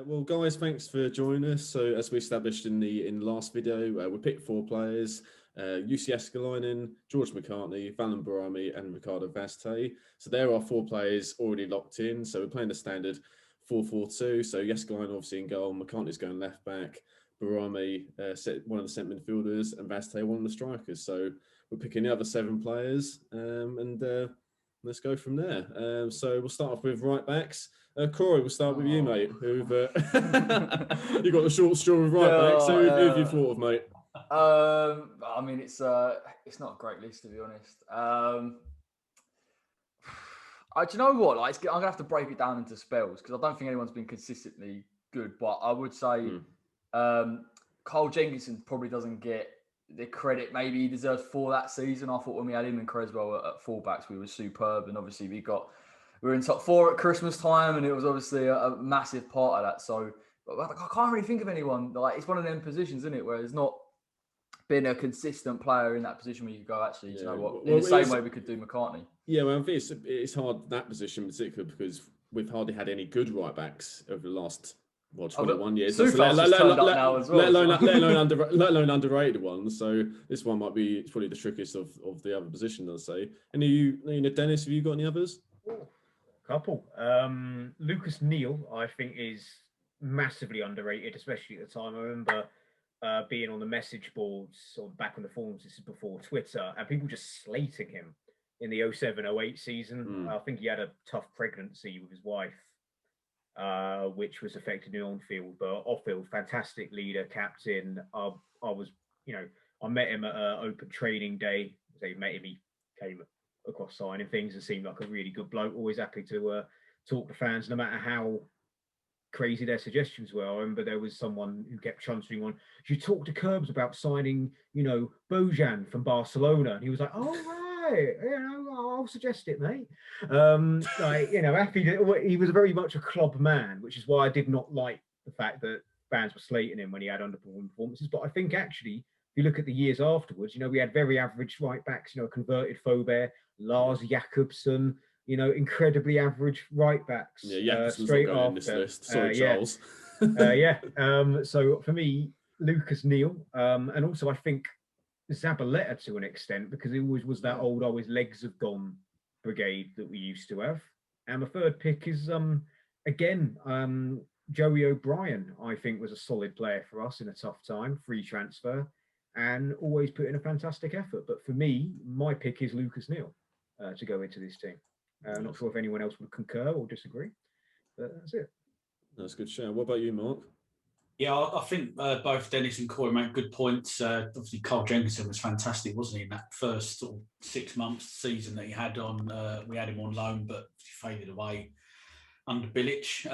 Well, guys, thanks for joining us. So, as we established in the last video, we picked four players: Jussi Jaaskelainen, George McCartney, Valon Behrami, and Ricardo. So, there are four players already locked in. So, we're playing the standard 4-4-2. So, Jaaskelainen obviously in goal, McCartney's going left back, Behrami one of the centre midfielders, and Vastay one of the strikers. So, we're picking the other seven players, and let's go from there. So, we'll start off with right backs. Corey, we'll start with you, mate. Who've you got the short straw with right back? So who have you thought of, mate? I mean, it's not a great list, to be honest. Do you know what? Like, I'm gonna have to break it down into spells because I don't think anyone's been consistently good. But I would say Carl Jenkinson probably doesn't get the credit maybe he deserves for that season. I thought when we had him and Creswell at fullbacks, we were superb, and obviously we were in top four at Christmas time, and it was obviously a massive part of that. So I can't really think of anyone. Like, it's one of them positions, isn't it, where there's not been a consistent player in that position where you go, actually, you know what? In the same way we could do McCartney. Yeah, well, I think it's hard that position in particular because we've hardly had any good right backs over the last 21 years. Let alone underrated ones. So this one might be probably the trickiest of the other positions, I'd say. And Dennis, have you got any others? Couple. Lucas Neal, I think, is massively underrated, especially at the time. I remember being on the message boards or back on the forums, this is before Twitter, and people just slating him in the 07-08 season. I think he had a tough pregnancy with his wife, which was affecting him on field, but off field, fantastic leader, captain. I met him at an open training day. They met him, he came across signing things and seemed like a really good bloke, always happy to talk to fans no matter how crazy their suggestions were. I remember there was someone who kept chuntering on, you talk to Curbs about signing, Bojan from Barcelona, and he was like, oh right, I'll suggest it, mate. Happy he was very much a club man, which is why I did not like the fact that fans were slating him when he had underperforming performances. But I think actually, if you look at the years afterwards, we had very average right backs, converted Faubert, Lars Jakobsen, incredibly average right backs. Yeah, straight after in this list. Sorry, Charles. So for me, Lucas Neal, and also I think Zabaleta to an extent, because it always was that old always legs have gone brigade that we used to have. And my third pick is Joey O'Brien. I think was a solid player for us in a tough time, free transfer, and always put in a fantastic effort. But for me, my pick is Lucas Neal to go into this team. I'm not sure if anyone else would concur or disagree, but that's it. That's a good show. What about you, Mark? Yeah, I think both Dennis and Corey make good points. Obviously, Carl Jenkinson was fantastic, wasn't he, in that first sort of 6 months season that he had on. We had him on loan, but he faded away under Bilic.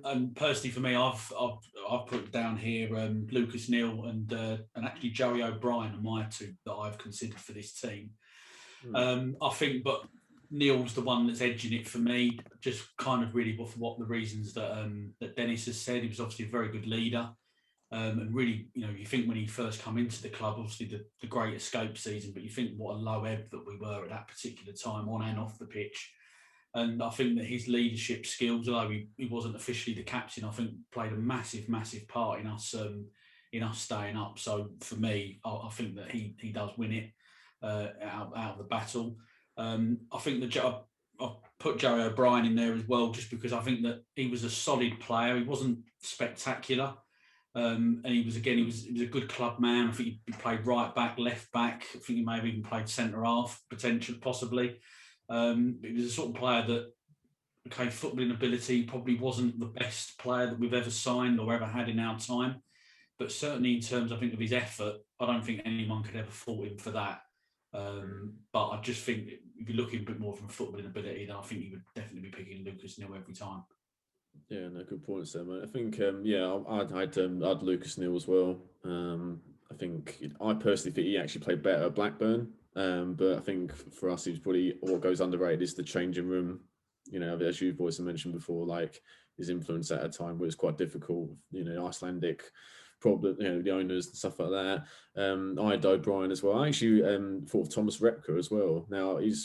And personally, for me, I've put down here Lucas Neal and actually Joey O'Brien are my two that I've considered for this team. I think, but Neil's the one that's edging it for me, just kind of really for what the reasons that Dennis has said. He was obviously a very good leader. And really, you think when he first come into the club, obviously the great escape season, but you think what a low ebb that we were at that particular time on and off the pitch. And I think that his leadership skills, although he wasn't officially the captain, I think played a massive, massive part in us staying up. So for me, I think that he does win it out of the battle. I think that I've put Joey O'Brien in there as well, just because I think that he was a solid player. He wasn't spectacular, and he was a good club man. I think he played right back, left back. I think he may have even played centre half, potentially, possibly. He was a sort of player that, footballing ability probably wasn't the best player that we've ever signed or ever had in our time, but certainly in terms, I think, of his effort, I don't think anyone could ever fault him for that. But I just think if you're looking a bit more from footballing ability, then I think you would definitely be picking Lucas Neal every time. Yeah, no, good points there, mate. I think, I'd Lucas Neal as well. I personally think he actually played better at Blackburn. But I think for us, he's probably what goes underrated is the changing room. As you boys have mentioned before, like his influence at a time where it was quite difficult. Icelandic problem, the owners and stuff like that. I had O'Brien as well. I actually thought of Thomas Repka as well. Now he's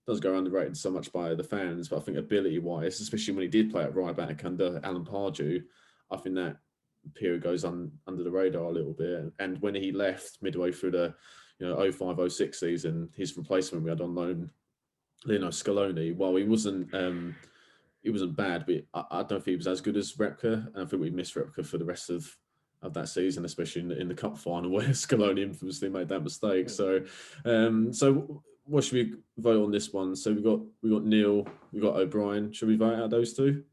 does go underrated so much by the fans, but I think ability-wise, especially when he did play at right back under Alan Pardew, I think that period goes under the radar a little bit. And when he left midway through the 05-06 season, his replacement we had on loan, Lino Scaloni, while he wasn't bad, but I don't think he was as good as Repka, and I think we missed Repka for the rest of that season, especially in the cup final where Scaloni infamously made that mistake. So what should we vote on this one? So we got Neil, we got O'Brien. Should we vote out those two?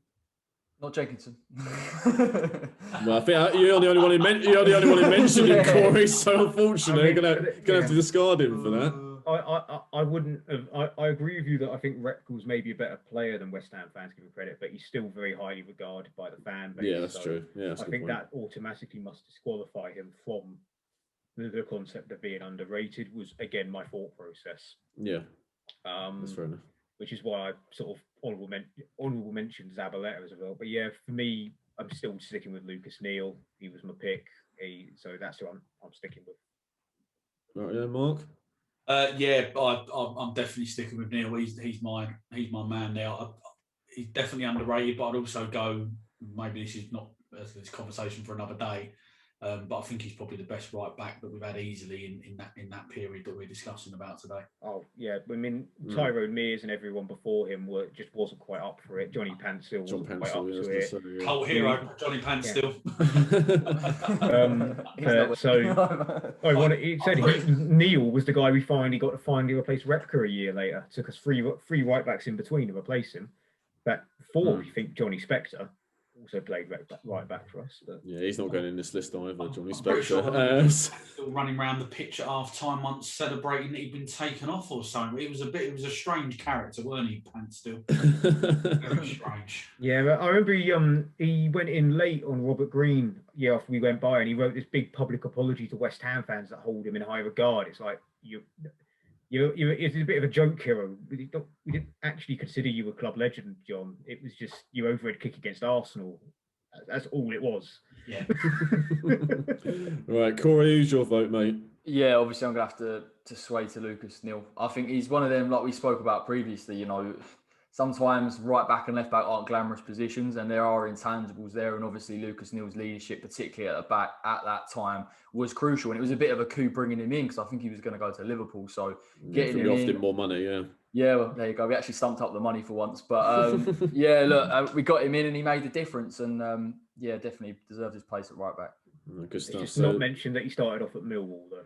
Not Jenkinson. Well, I think you're the only one who mentioned him, Corey. So unfortunately, you're gonna have to discard him for that. I wouldn't have. I agree with you that I think Repka's maybe a better player than West Ham fans give him credit, but he's still very highly regarded by the fan base. Yeah, that's true. Yeah, that's I think that automatically must disqualify him from the concept of being underrated. Was again my thought process. Yeah, that's fair enough. Which is why I sort of honourable mentioned Zabaleta as well. But yeah, for me, I'm still sticking with Lucas Neal. He was my pick. So that's who I'm sticking with. Right, yeah, Mark. I'm definitely sticking with Neil. He's my man now. He's definitely underrated, but I'd also go. Maybe this is not this conversation for another day. But I think he's probably the best right back that we've had easily in that period that we're discussing about today. Oh yeah, I mean Tyrone Mears and everyone before him wasn't quite up for it. Johnny Panstill wasn't quite up to it. Cult hero, Johnny Panstill. He said Neil was the guy we finally got to replace Repka a year later. Took us three right backs in between to replace him. But before we think Johnny Spector also played right back for us. But. Yeah, he's not going in this list either, Johnny Spector. Sure still running around the pitch at half time once celebrating that he'd been taken off or something. It was a strange character, weren't he, Panstill? Very strange. Yeah, but I remember he went in late on Robert Green after we went by, and he wrote this big public apology to West Ham fans that hold him in high regard. It's like it's a bit of a joke hero. We didn't actually consider you a club legend, John. It was just your overhead kick against Arsenal. That's all it was. Yeah. Right, Corey, who's your vote, mate? Yeah, obviously I'm going to have to sway to Lucas Neal. I think he's one of them, like we spoke about previously, sometimes right back and left back aren't glamorous positions, and there are intangibles there. And obviously Lucas Neal's leadership, particularly at the back at that time, was crucial. And it was a bit of a coup bringing him in because I think he was going to go to Liverpool. So getting him in, more money, yeah. Yeah, well, there you go. We actually stumped up the money for once. But we got him in and he made the difference. And definitely deserved his place at right back. Good stuff. Just not mention that he started off at Millwall though.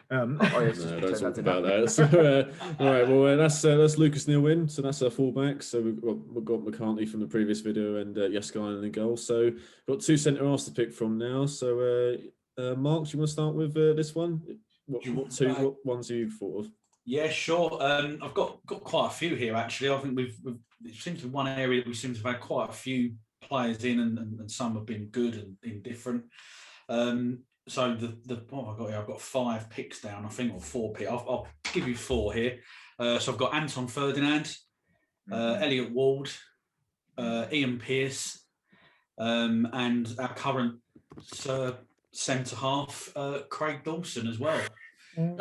Don't talk about that. So, all right, well, that's Lucas Neal in. So that's our fullback. So we've got McCartney from the previous video and Jaaskelainen in the goal. So we've got two centre halves to pick from now. So Mark, do you want to start with this one? What ones have you thought of? Yeah, sure. I've got quite a few here actually. I think we've it seems to be one area that we seem to have had quite a few players in, and some have been good and indifferent. So what have I got here? I've got 5 picks down, I think, or 4 picks. I'll give you 4 here. So I've got Anton Ferdinand, Elliot Ward, Ian Pearce, and our current centre half, Craig Dawson as well. If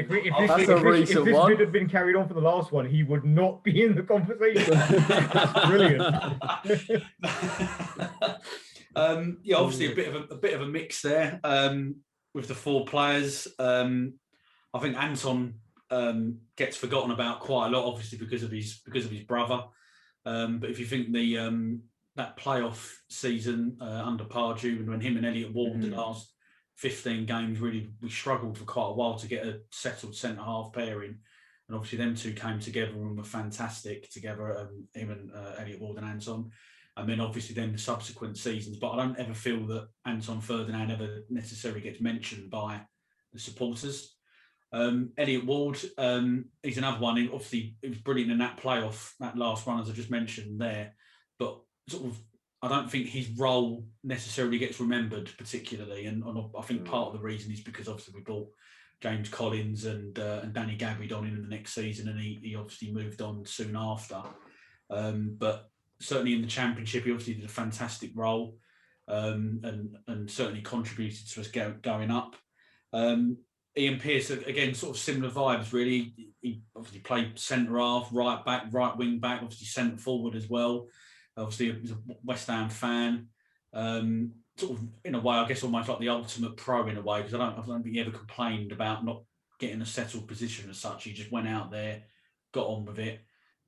this bid had been carried on for the last one, he would not be in the conversation. That's brilliant. Obviously a bit of a mix there with the 4 players. I think Anton gets forgotten about quite a lot, obviously because of his brother. But if you think that playoff season under Pardew, and when him and Elliot Ward the last 15 games, really we struggled for quite a while to get a settled centre half pairing, and obviously them two came together and were fantastic together. Him and Elliot Ward and Anton. And then obviously then the subsequent seasons, but I don't ever feel that Anton Ferdinand ever necessarily gets mentioned by the supporters. Elliot Ward, he's another one. Obviously, it was brilliant in that playoff, that last run, as I just mentioned there. But sort of, I don't think his role necessarily gets remembered particularly. And I think part of the reason is because obviously we brought James Collins and Danny Gabby on in the next season, and he obviously moved on soon after. But certainly in the Championship, he obviously did a fantastic role, and certainly contributed to us going up. Ian Pearce, again, sort of similar vibes, really. He obviously played centre half, right back, right wing back, obviously centre forward as well. Obviously, he was a West Ham fan. Sort of, in a way, I guess almost like the ultimate pro in a way, because I don't think he ever complained about not getting a settled position as such. He just went out there, got on with it.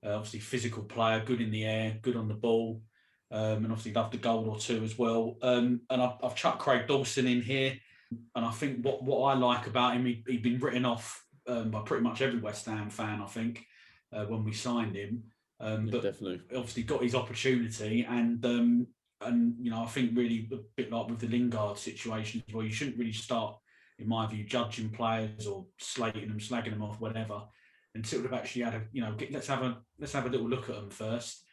Obviously, physical player, good in the air, good on the ball. And obviously loved a goal or two as well. And I've chucked Craig Dawson in here. And I think what I like about him, he'd been written off by pretty much every West Ham fan, I think, when we signed him. But definitely, obviously got his opportunity, and you know, I think really a bit like with the Lingard situation, where you shouldn't really start, in my view, judging players or slating them, slagging them off, whatever, until they've actually had let's have a little look at them first.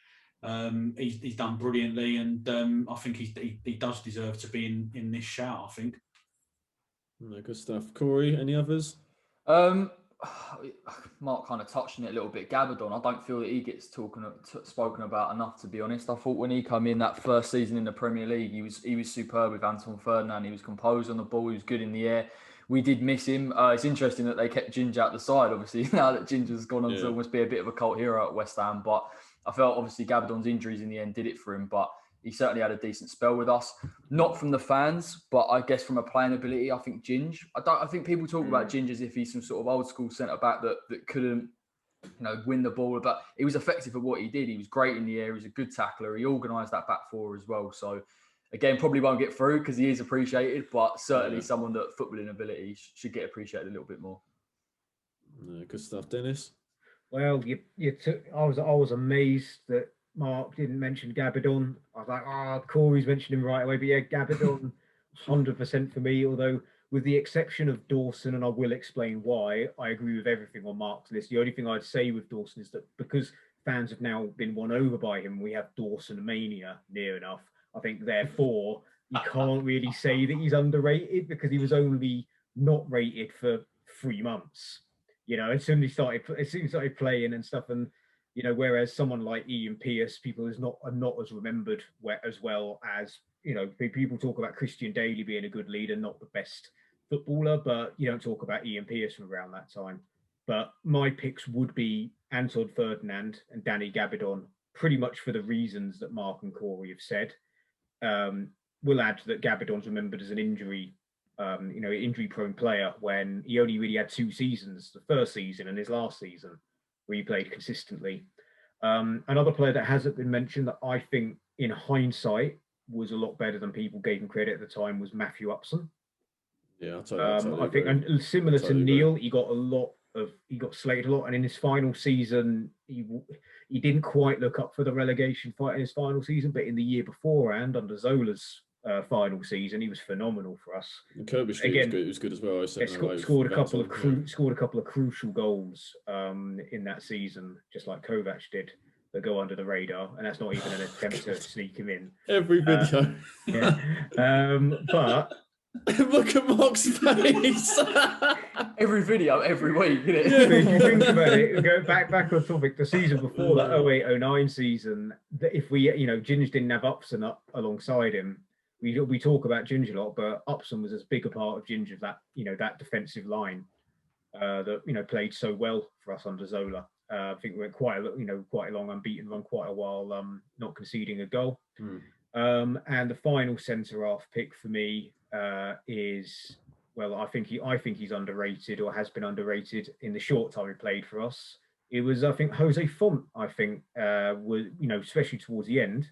He's done brilliantly, and I think he does deserve to be in this shout, I think. No, good stuff. Corey, any others? Mark kind of touched on it a little bit. Gabadon, I don't feel that he gets spoken about enough, to be honest. I thought when he came in that first season in the Premier League, he was superb with Anton Ferdinand. He was composed on the ball. He was good in the air. We did miss him. It's interesting that they kept Ginger out the side, obviously, now that Ginger's gone on to almost be a bit of a cult hero at West Ham. But I felt obviously Gabadon's injuries in the end did it for him. But he certainly had a decent spell with us. Not from the fans, but I guess from a playing ability, I think Ginge. I think people talk about Ginge as if he's some sort of old school centre back that couldn't, win the ball. But he was effective at what he did. He was great in the air. He was a good tackler. He organised that back four as well. So again, probably won't get through because he is appreciated, but certainly someone that footballing ability should get appreciated a little bit more. Good stuff, Dennis. Well, I was amazed that Mark didn't mention Gabadon. I was like, Corey's mentioned him right away. But yeah, Gabadon, 100% for me. Although, with the exception of Dawson, and I will explain why, I agree with everything on Mark's list. The only thing I'd say with Dawson is that because fans have now been won over by him, we have Dawson mania near enough. I think, therefore, you can't really say that he's underrated because he was only not rated for 3 months. As soon as he started playing and stuff, and whereas someone like Ian Pearce, people are not as remembered as well as people talk about Christian Daly being a good leader, not the best footballer, but you don't talk about Ian Pearce from around that time. But my picks would be Anton Ferdinand and Danny Gabadon, pretty much for the reasons that Mark and Corey have said. We'll add that Gabadon's remembered as an injury-prone player when he only really had 2 seasons, the first season and his last season, where he played consistently. Another player that hasn't been mentioned that I think, in hindsight, was a lot better than people gave him credit at the time was Matthew Upson. Yeah, totally I think, and similar to Neil, he got slated a lot, and in his final season, he didn't quite look up for the relegation fight in his final season, but in the year beforehand, under Zola's final season, he was phenomenal for us. And Kirby Street was good as well. Scored a couple of crucial goals in that season, just like Kovac did, that go under the radar, and that's not even an attempt to sneak him in. Every video. But look at Mark's face. Every video, every week. Isn't it? Yeah, if you think about it, go back on topic, the season before that 08-09 season, that if we, Ginge didn't have Upson up alongside him, we talk about Ginge a lot, but Upson was as big a part of Ginge of that, that defensive line that, played so well for us under Zola. I think we went quite a long unbeaten run, quite a while, not conceding a goal. And the final centre half pick for me is, well, I think he's underrated, or has been underrated in the short time he played for us. It was, I think, Jose Font, was, especially towards the end,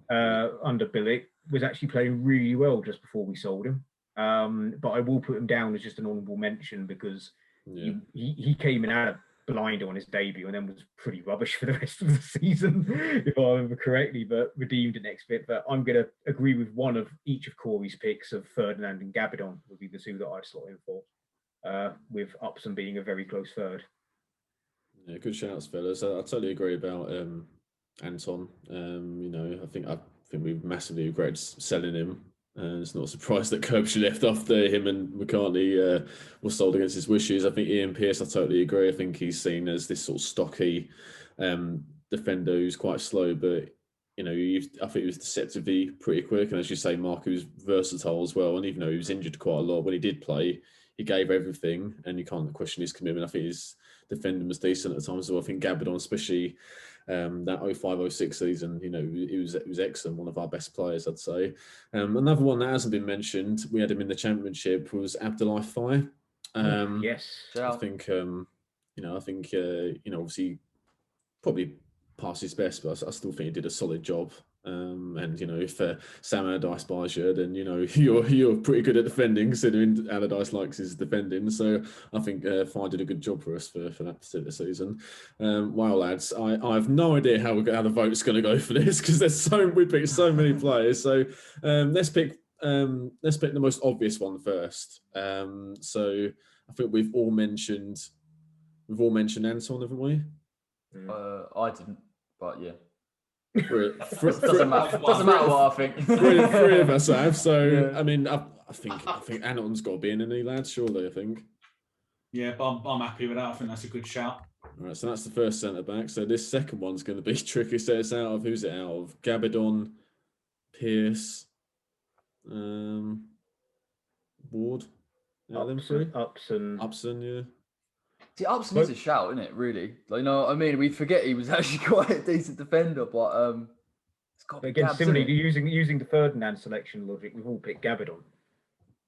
under Billick, was actually playing really well just before we sold him. But I will put him down as just an honourable mention because he came in out of blinder on his debut and then was pretty rubbish for the rest of the season, if I remember correctly, but redeemed the next bit. But I'm going to agree with one of each of Corey's picks of Ferdinand and Gabadon would be the 2 that I slot in for, with Upson being a very close third. Yeah, good shouts, fellas. I totally agree about Anton. I think we massively regret selling him. It's not a surprise that Kirbishley left after him and McCartney were sold against his wishes. I think Ian Pearce, I totally agree. I think he's seen as this sort of stocky defender who's quite slow, but I think he was deceptively pretty quick. And as you say, Mark, he was versatile as well. And even though he was injured quite a lot, when he did play, he gave everything, and you can't question his commitment. I think his defending was decent at times. So I think Gabadon, especially that 05-06 season, you know, he was excellent. One of our best players, I'd say. Another one that hasn't been mentioned, we had him in the Championship, was Abdoulaye Faye. Yes, I think obviously probably past his best, but I still think he did a solid job. And you know, if Sam Allardyce buys you, then you know you're pretty good at defending, considering Allardyce likes his defending. So I think Faye did a good job for us for that particular season. Wow, lads, I have no idea how the vote's going to go for this, because we picked so many players. So let's pick the most obvious one first. So I think we've all mentioned Anton, haven't we? I didn't, but yeah. Doesn't matter what I think. three of us have. So yeah. I mean, I think Anton's got to be in any, lads. Surely, I think. Yeah, but I'm happy with that. I think that's a good shout. All right, so that's the first centre back. So this second one's going to be tricky. So it's out of, who's it out of? Gabadon, Pearce, Ward. Upson, yeah. See, Upson is a shout, isn't it? Really, like, you know, I mean, we forget he was actually quite a decent defender, but it's got. But again, similarly, using the Ferdinand selection logic, we've all picked Gabadon.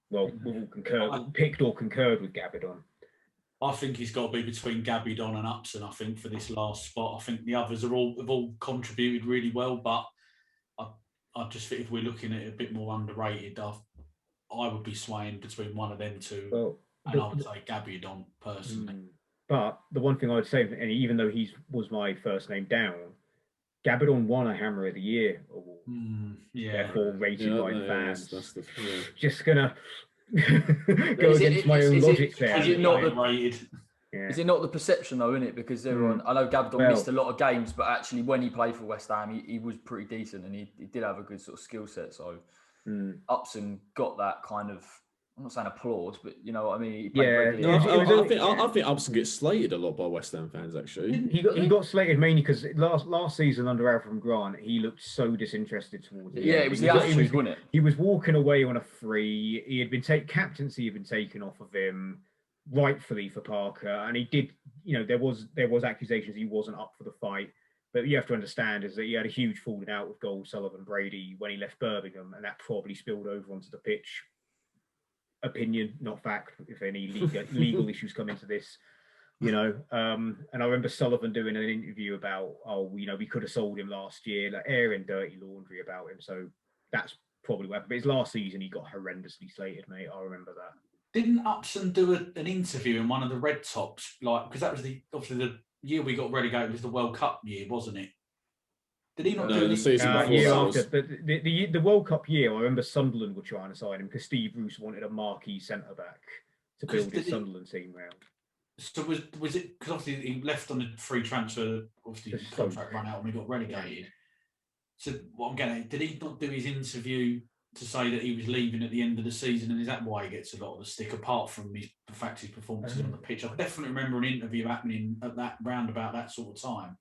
Well, we've all picked or concurred with Gabadon. I think he's got to be between Gabadon and Upson. I think for this last spot, I think the others have all contributed really well, but I just think if we're looking at it a bit more underrated, I would be swaying between one of them two. Well, and I would say Gabadon personally. But the one thing I would say, and even though he was my first name down, Gabadon won a Hammer of the Year award. Therefore rated by fans. Just gonna go against my own logic there. Is it not Is it not the perception though, isn't it? Because everyone, I know Gabadon missed a lot of games, but actually when he played for West Ham, he was pretty decent, and he did have a good sort of skill set. So Upson got that kind of, I'm not saying applause, but you know what I mean. I think Upson gets slated a lot by West Ham fans. Actually, he got slated mainly because last season under Avram Grant, he looked so disinterested towards it. Yeah, it was the attitude, wasn't it? He was walking away on a free. He had been captaincy had been taken off of him, rightfully for Parker, and he did. You know, there was accusations he wasn't up for the fight. But you have to understand is that he had a huge falling out with Gold, Sullivan, Brady when he left Birmingham, and that probably spilled over onto the pitch. Opinion, not fact, if any legal issues come into this, you know. And I remember Sullivan doing an interview about, we could have sold him last year, like airing dirty laundry about him. So that's probably what happened. But his last season, he got horrendously slated, mate. I remember that. Didn't Upson do an interview in one of the Red Tops? Like, because that was obviously the year we got relegated was the World Cup year, wasn't it? Did he not do the season before? Year after, but the World Cup year, I remember Sunderland were trying to sign him because Steve Bruce wanted a marquee centre back to build his Sunderland team round. So was it because obviously he left on a free transfer? Obviously, the contract ran out and we got relegated. So what I'm getting at, did he not do his interview to say that he was leaving at the end of the season, and is that why he gets a lot of the stick? Apart from the fact his performances on the pitch, I definitely remember an interview happening at that round about that sort of time.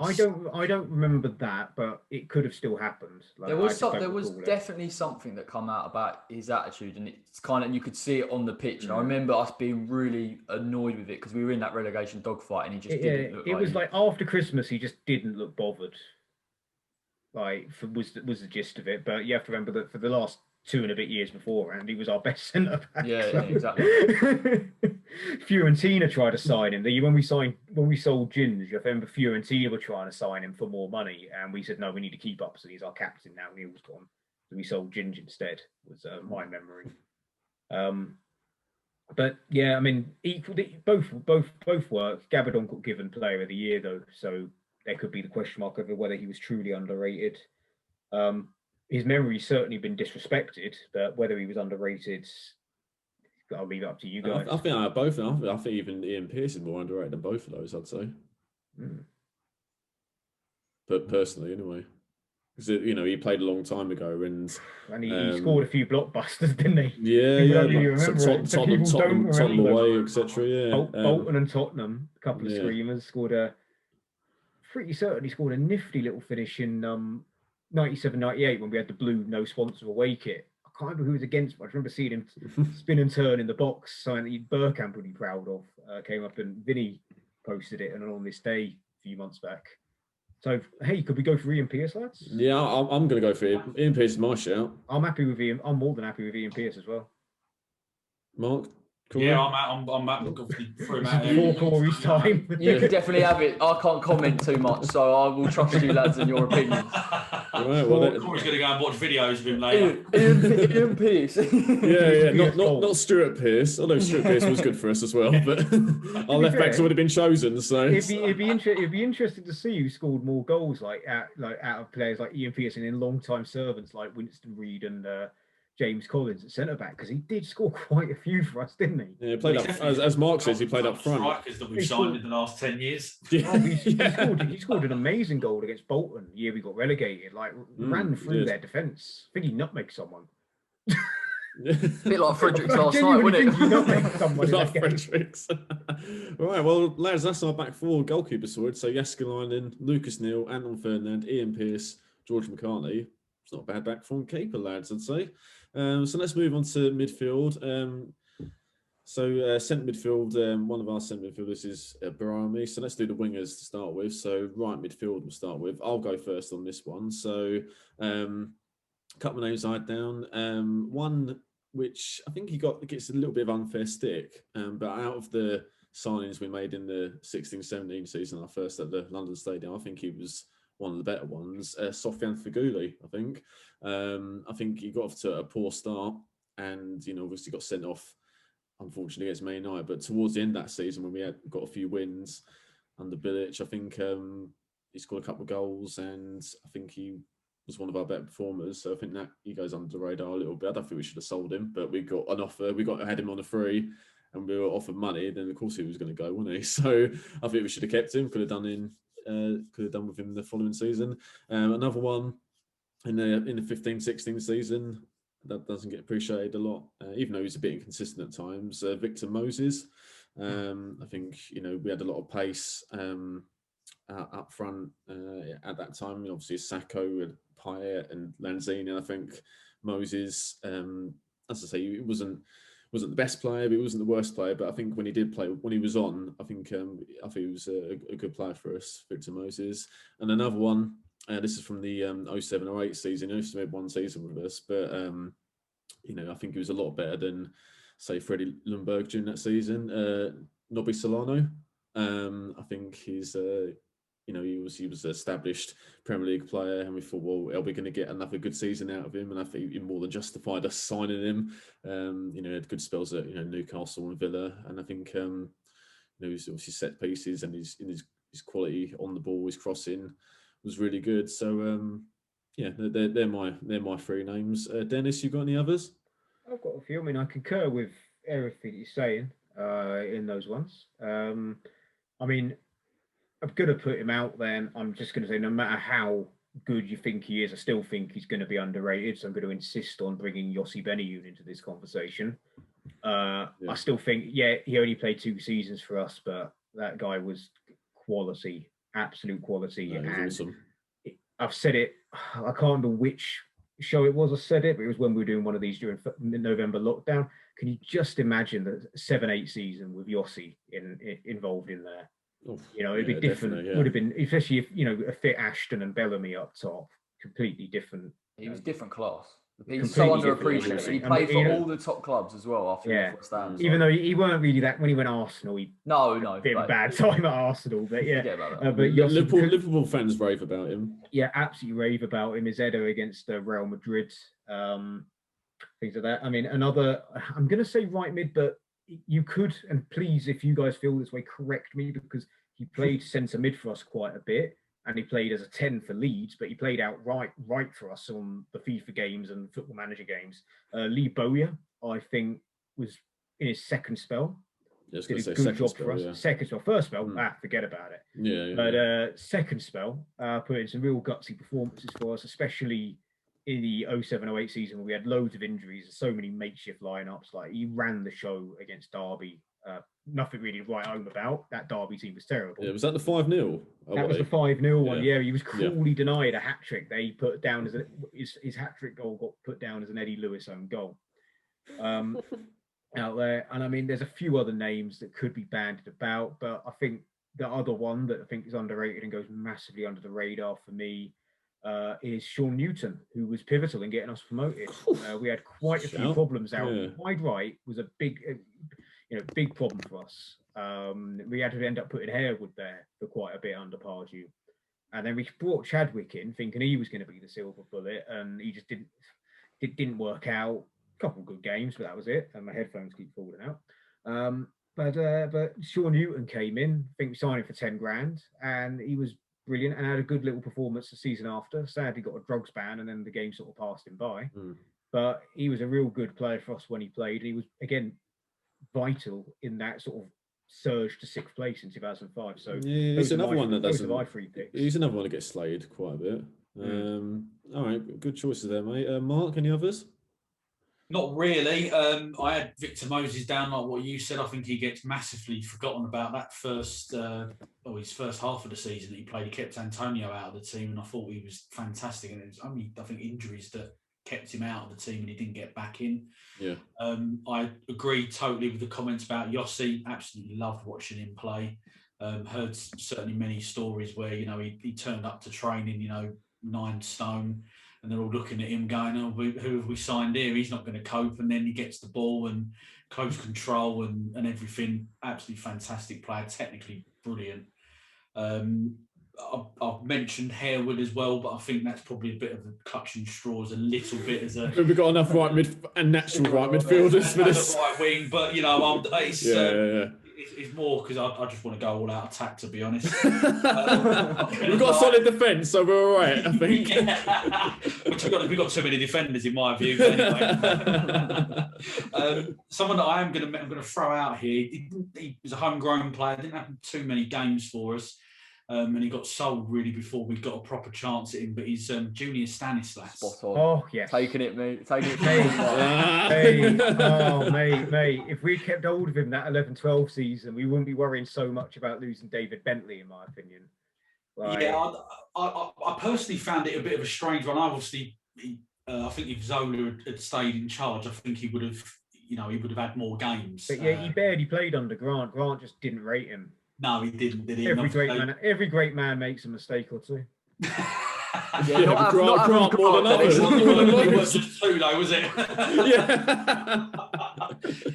I don't remember that, but it could have still happened. Like, there was definitely something that come out about his attitude, and it's kind of, you could see it on the pitch. And I remember us being really annoyed with it because we were in that relegation dogfight, and he just didn't look. It was like after Christmas, he just didn't look bothered. Like was the gist of it. But you have to remember that for the last 2 and a bit years beforehand, he was our best centre back. Yeah, exactly. Fiorentina tried to sign him. When we sold Ginge, I remember Fiorentina were trying to sign him for more money, and we said no, we need to keep up. So he's our captain now. Neil's gone, so we sold Ginge instead. Was my memory. But yeah, I mean, equally both work. Gabadon got given Player of the Year though, so there could be the question mark over whether he was truly underrated. His memory's certainly been disrespected, but whether he was underrated, I'll leave it up to you guys. I think both. I think even Ian Pearce is more underrated than both of those, I'd say. But personally, anyway, because he played a long time ago, and he scored a few blockbusters, didn't he? Yeah, Tottenham away, etc. Yeah, Bolton and Tottenham, a couple of screamers. Certainly scored a nifty little finish in 97-98 when we had the blue no sponsor away kit. I can't remember who he was against, but I remember seeing him spin and turn in the box. Something that Burkamp would be proud of. Came up and Vinny posted it, and on this day a few months back. So hey, could we go for Ian Pearce, lads? Yeah, I'm going to go for Ian. Ian Pearce is my shout. I'm happy with Ian. I'm more than happy with Ian Pearce as well. Mark. Corey? Yeah, I'm obviously through him out Before Corey's time. You can definitely have it. I can't comment too much, so I will trust you lads in your opinions. Right, well, Corey's going to go and watch videos of him later. Ian Pearce. Yeah, not Stuart Pearce. Although Stuart Pearce was good for us as well, but our left backs would have been chosen. So it'd be interesting to see who scored more goals, out of players like Ian Pearce and in long-time servants like Winston Reid and James Collins at centre back, because he did score quite a few for us, didn't he? Yeah, he played up, as Mark says, he played up front. Strikers that we've signed in the last 10 years. Yeah. He scored an amazing goal against Bolton the year we got relegated. Ran through their defence. I think he nutmegged someone. A bit like Fredericks last night, wasn't it? Like Fredericks. Right, well, lads, that's our back four goalkeeper sword. So Jaaskelainen, Lucas Neal, Anton Ferdinand, Ian Pearce, George McCartney. It's not a bad back from keeper, lads, I'd say. So let's move on to midfield. Centre midfield, one of our centre midfielders is Behrami. So let's do the wingers to start with. So right midfield we'll start with. I'll go first on this one. So a couple of names I had down. One which I think gets a little bit of unfair stick, but out of the signings we made in the 16-17 season, our first at the London Stadium, I think he was one of the better ones. Sofian Feghouli, I think. I think he got off to a poor start and, obviously got sent off, unfortunately, against Man United. But towards the end of that season, when we had got a few wins under Bilic, I think he scored a couple of goals and I think he was one of our better performers. So I think that he goes under the radar a little bit. I don't think we should have sold him, but we got an offer. Had him on a free and we were offered money. Then, of course, he was going to go, wasn't he? So I think we should have kept him. Could have done with him the following season. Another one in the 15-16 season that doesn't get appreciated a lot, even though he's a bit inconsistent at times. Victor Moses. I think we had a lot of pace up front at that time. Obviously, Sacco, Payet, and Lanzini. And I think Moses, as I say, he wasn't the best player, but he wasn't the worst player. But I think when he did play, when he was on, I think he was a good player for us, Victor Moses. And another one, this is from the 07-08 season. He only made one season with us, but I think he was a lot better than, say, Freddie Ljungberg during that season. Nobby Solano, I think he's he was an established Premier League player, and we thought, well, are we going to get another good season out of him? And I think he more than justified us signing him. He had good spells at Newcastle and Villa, and I think he's obviously set pieces and his quality on the ball, his crossing was really good. So they're my three names. Dennis, you got any others? I've got a few. I mean, I concur with everything you're saying in those ones. I mean, I'm going to put him out then. I'm just going to say, no matter how good you think he is, I still think he's going to be underrated. So I'm going to insist on bringing Yossi Benayoun into this conversation. I still think, he only played 2 seasons for us, but that guy was quality, absolute quality. No, and awesome. I've said it, I can't remember which show it was I said it, but it was when we were doing one of these during November lockdown. Can you just imagine the 7-8 season with Yossi involved in there? It'd be different. Would have been, especially if a fit Ashton and Bellamy up top, completely different. He was different class. He's so underappreciated. He played for all the top clubs as well. Even though he weren't really that when he went Arsenal. He no, bit of a bad time at Arsenal, but but Liverpool fans rave about him. Yeah, absolutely rave about him. His header against Real Madrid, things like that. I mean, I'm going to say right mid, but you could, and please, if you guys feel this way, correct me, because he played centre mid for us quite a bit, and he played as a 10 for Leeds, but he played out right for us on the FIFA games and Football Manager games. Lee Bowyer, I think, was in his second spell. Did a good job for us. Yeah. Second spell, first spell, forget about it. But second spell, put in some real gutsy performances for us, especially in the 07-08 season where we had loads of injuries, so many makeshift lineups. Like, he ran the show against Derby nothing really to write home about. That Derby team was terrible. Yeah, was that the 5-0? That was the 5-0 one. Yeah. Yeah, he was cruelly denied a hat trick. They put down as his hat trick goal got put down as an Eddie Lewis own goal. Out there, and I mean, there's a few other names that could be bandied about, but I think the other one that I think is underrated and goes massively under the radar for me is Sean Newton, who was pivotal in getting us promoted. We had quite a few problems out. Wide right was a big, big problem for us. We had to end up putting Harewood there for quite a bit under Pardew, and then we brought Chadwick in, thinking he was going to be the silver bullet, and he just didn't work out. Couple of good games, but that was it. And my headphones keep falling out. But Sean Newton came in, I think signing for 10 grand, and he was brilliant and had a good little performance the season after. Sadly got a drugs ban, and then the game sort of passed him by. But he was a real good player for us when he played. He was again vital in that sort of surge to 6th place in 2005. So yeah, he's another one that doesn't. He's another one that gets slayed quite a bit. All right, good choices there, mate. Mark, any others? Not really. I had Victor Moses down like what you said. I think he gets massively forgotten about that his first half of the season that he played. He kept Antonio out of the team, and I thought he was fantastic. And it was only, I think, injuries that kept him out of the team, and he didn't get back in. Yeah. I agree totally with the comments about Jussi. Absolutely loved watching him play. Heard certainly many stories where he turned up to training, 9 stone. And they're all looking at him going, oh, who have we signed here? He's not going to cope. And then he gets the ball and close control and everything. Absolutely fantastic player, technically brilliant. I've mentioned Harewood as well, but I think that's probably a bit of a clutching straws a little bit as a... We've got enough right natural right midfielders for this. Right wing, but, it's more because I just want to go all out attack, to be honest. We've got a solid defence, so we're all right, I think. We've got too many defenders, in my view. But anyway, someone that I'm going to throw out here. He was a homegrown player. Didn't have too many games for us. And he got sold really before we got a proper chance at him. But he's Junior Stanislas. Spot on. Oh yes, taking it, mate. Taking it. Mate. If we kept hold of him that 11-12 season, we wouldn't be worrying so much about losing David Bentley, in my opinion. Yeah, I personally found it a bit of a strange one. Obviously, I think if Zola had stayed in charge, I think he would have, he would have had more games. But yeah, he barely played under Grant. Grant just didn't rate him. No, he didn't, did he? Every great man makes a mistake or two. Grant more than others. It was just 2 though, was it? Yeah.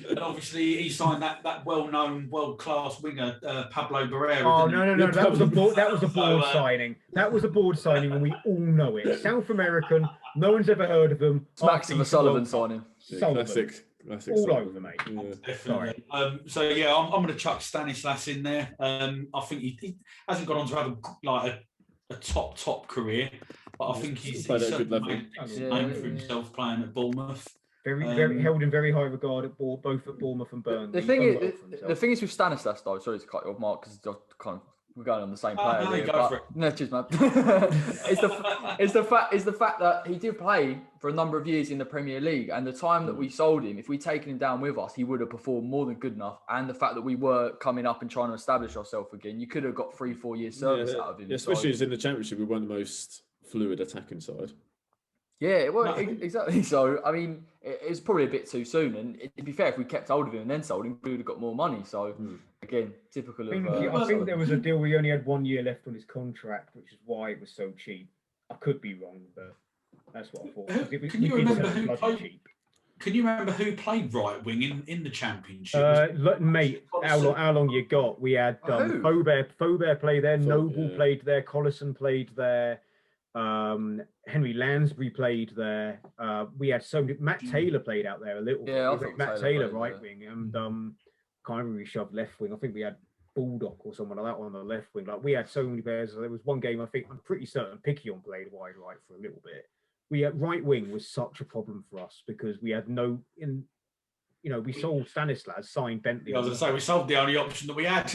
And obviously he signed that well-known, world-class winger, Pablo Barrera. Oh no! That was a board signing. That was a board signing, and we all know it. South American. No one's ever heard of them. It's Maxim Sullivan signing. Classic all over, mate. Yeah. Definitely. I'm going to chuck Stanislas in there. I think he hasn't gone on to have a top career, but I think he's certainly made a name for himself playing at Bournemouth. Very held in very high regard at both at Bournemouth and Burnley. The thing is with Stanislas, though. Sorry to cut you off, Mark, because we're going on the same player. No, cheers, man. It's the fact that he did play for a number of years in the Premier League, and the time that we sold him, if we'd taken him down with us, he would have performed more than good enough. And the fact that we were coming up and trying to establish ourselves again, you could have got 3-4 years service out of him. Yeah, especially as in the Championship, we weren't the most fluid attacking side. Yeah, well, exactly. So, I mean, it's probably a bit too soon. And to be fair, if we kept hold of him and then sold him, we would have got more money. So, again, typical of... I think there was a deal where he only had 1 year left on his contract, which is why it was so cheap. I could be wrong, but that's what I thought. Can you remember who played right wing in the Championship? Mate, how long you got? We had Faubert played there, Noble played there, Collison played there. Henry Lansbury played there. We had Matt Taylor played out there a little bit. I think Matt Taylor right wing, and can't remember we shoved left wing. I think we had Baldock or someone like that on the left wing. Like we had so many players. There was one game I'm pretty certain Picquion played wide right for a little bit. We had right wing was such a problem for us because we had we sold Stanislas, signed Bentley. I was going to say, we sold the only option that we had.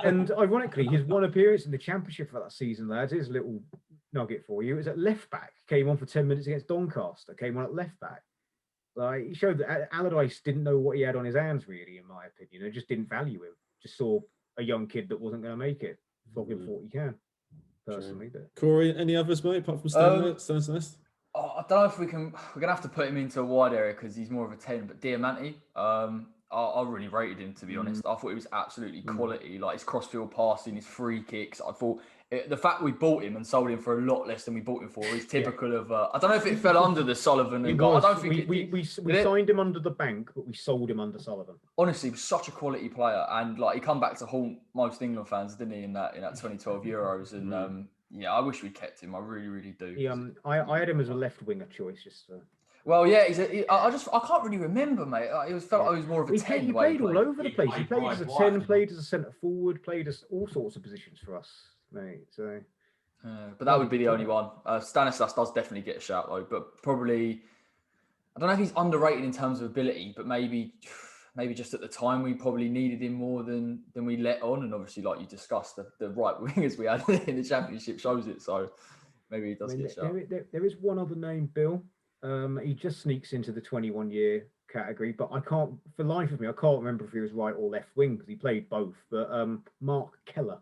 And ironically, his one appearance in the Championship for that season, lads, is a little nugget for you. It was at left back. Came on for 10 minutes against Doncaster. Came on at left back. Like, he showed that Allardyce didn't know what he had on his hands, really, in my opinion. He just didn't value him. Just saw a young kid that wasn't going to make it. Flog him for what he can, personally. But Corey, any others, mate, apart from Stanislas? I don't know if we can. We're gonna have to put him into a wide area because he's more of a 10. But Diamante, I really rated him, to be honest. I thought he was absolutely quality. Like his crossfield passing, his free kicks. I thought the fact we bought him and sold him for a lot less than we bought him for is typical of. I don't know if it fell under the Sullivan and I don't think we signed him under the bank, but we sold him under Sullivan. Honestly, he was such a quality player, and like he come back to haunt most England fans, didn't he? In that 2012 Euros, and yeah, I wish we kept him. I really, really do. I had him as a left winger choice, just. Well, yeah, I can't really remember, mate. It felt I was more of a 10. He played all over the place. He played as a 10, played as a centre forward, played as all sorts of positions for us, mate. So, but that would be the only one. Stanislas does definitely get a shout though, but probably I don't know if he's underrated in terms of ability, but maybe just at the time we probably needed him more than we let on, and obviously, like you discussed, the right wingers we had in the Championship shows it. So maybe he does get a shout. There is one other name, Bill. He just sneaks into the 21-year category, but I can't, for the life of me, I can't remember if he was right or left wing because he played both. But Mark Keller.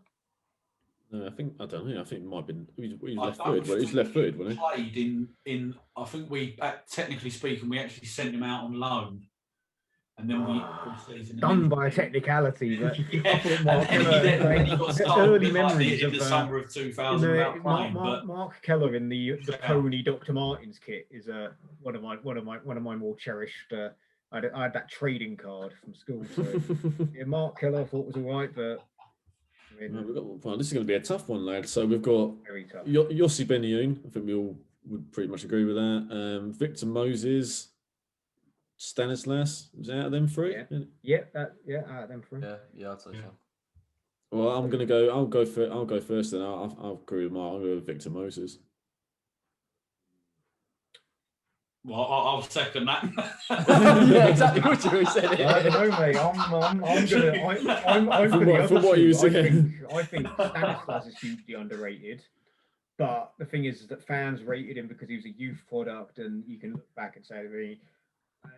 No, I don't know. I think it might have been. He was left-footed. Well, he was left-footed, wasn't he? Played in. I think technically speaking, we actually sent him out on loan. And then done by a technicality, but yeah. He got started early memories in the summer of 2000 Mark Keller in the pony Dr. Martens kit is one of my more cherished. I had that trading card from school. So yeah, Mark Keller I thought was all right, but this is going to be a tough one, lad. So we've got Jussi Jaaskelainen. I think we all would pretty much agree with that. Victor Moses. Stanislas, was out of them three? Yeah, out of them three. Yeah, I'd say so. Well, I'll go first, then I'll agree with Mark. I'll go with Victor Moses. Well, I'll second that. Yeah, exactly what you said. I don't know, mate. I'm for the other two. I think Stanislas is hugely underrated. But the thing is that fans rated him because he was a youth product, and you can look back and say,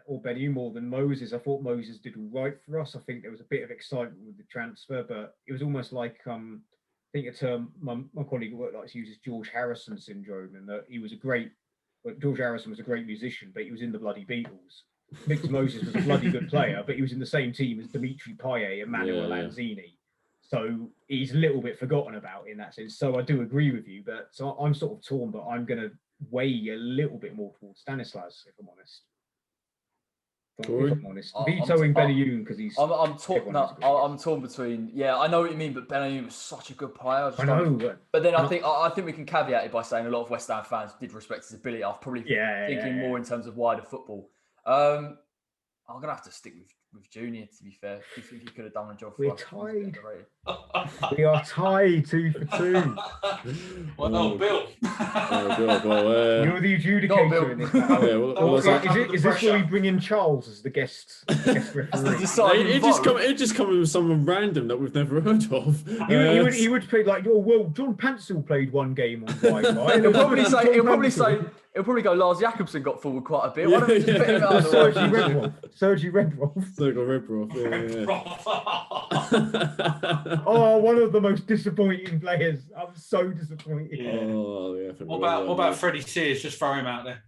or Behrami more than Moses. I thought Moses did all right for us. I think there was a bit of excitement with the transfer, but it was almost like I think a term my colleague at work likes to use is George Harrison syndrome, and that he was George Harrison was a great musician, but he was in the bloody Beatles. Victor Moses was a bloody good player, but he was in the same team as Dimitri Payet and Manuel Lanzini. So he's a little bit forgotten about in that sense. So I do agree with you, but so I'm sort of torn, but I'm going to weigh a little bit more towards Stanislas, if I'm honest. If I'm honest, vetoing Behrami because he's. I'm torn between. Yeah, I know what you mean, but Behrami was such a good player. I know, but then I think we can caveat it by saying a lot of West Ham fans did respect his ability. I'm probably thinking more in terms of wider football. I'm gonna have to stick with Junior. To be fair, do you think he could have done a job for us? We're tied. We are tied 2 for 2. Well, Bill. You're the adjudicator in this. Is this where we bring in Charles as the guest referee? It just comes with someone random that we've never heard of. He would play like, John Pansel played one game on Wide, right? He'll probably go, Lars Jakobsen got forward quite a bit. Why don't we just put him out of the way? Sergi Redroff. Oh, one of the most disappointing players. I'm so disappointed. Yeah. What about Freddie Sears? Just throw him out there.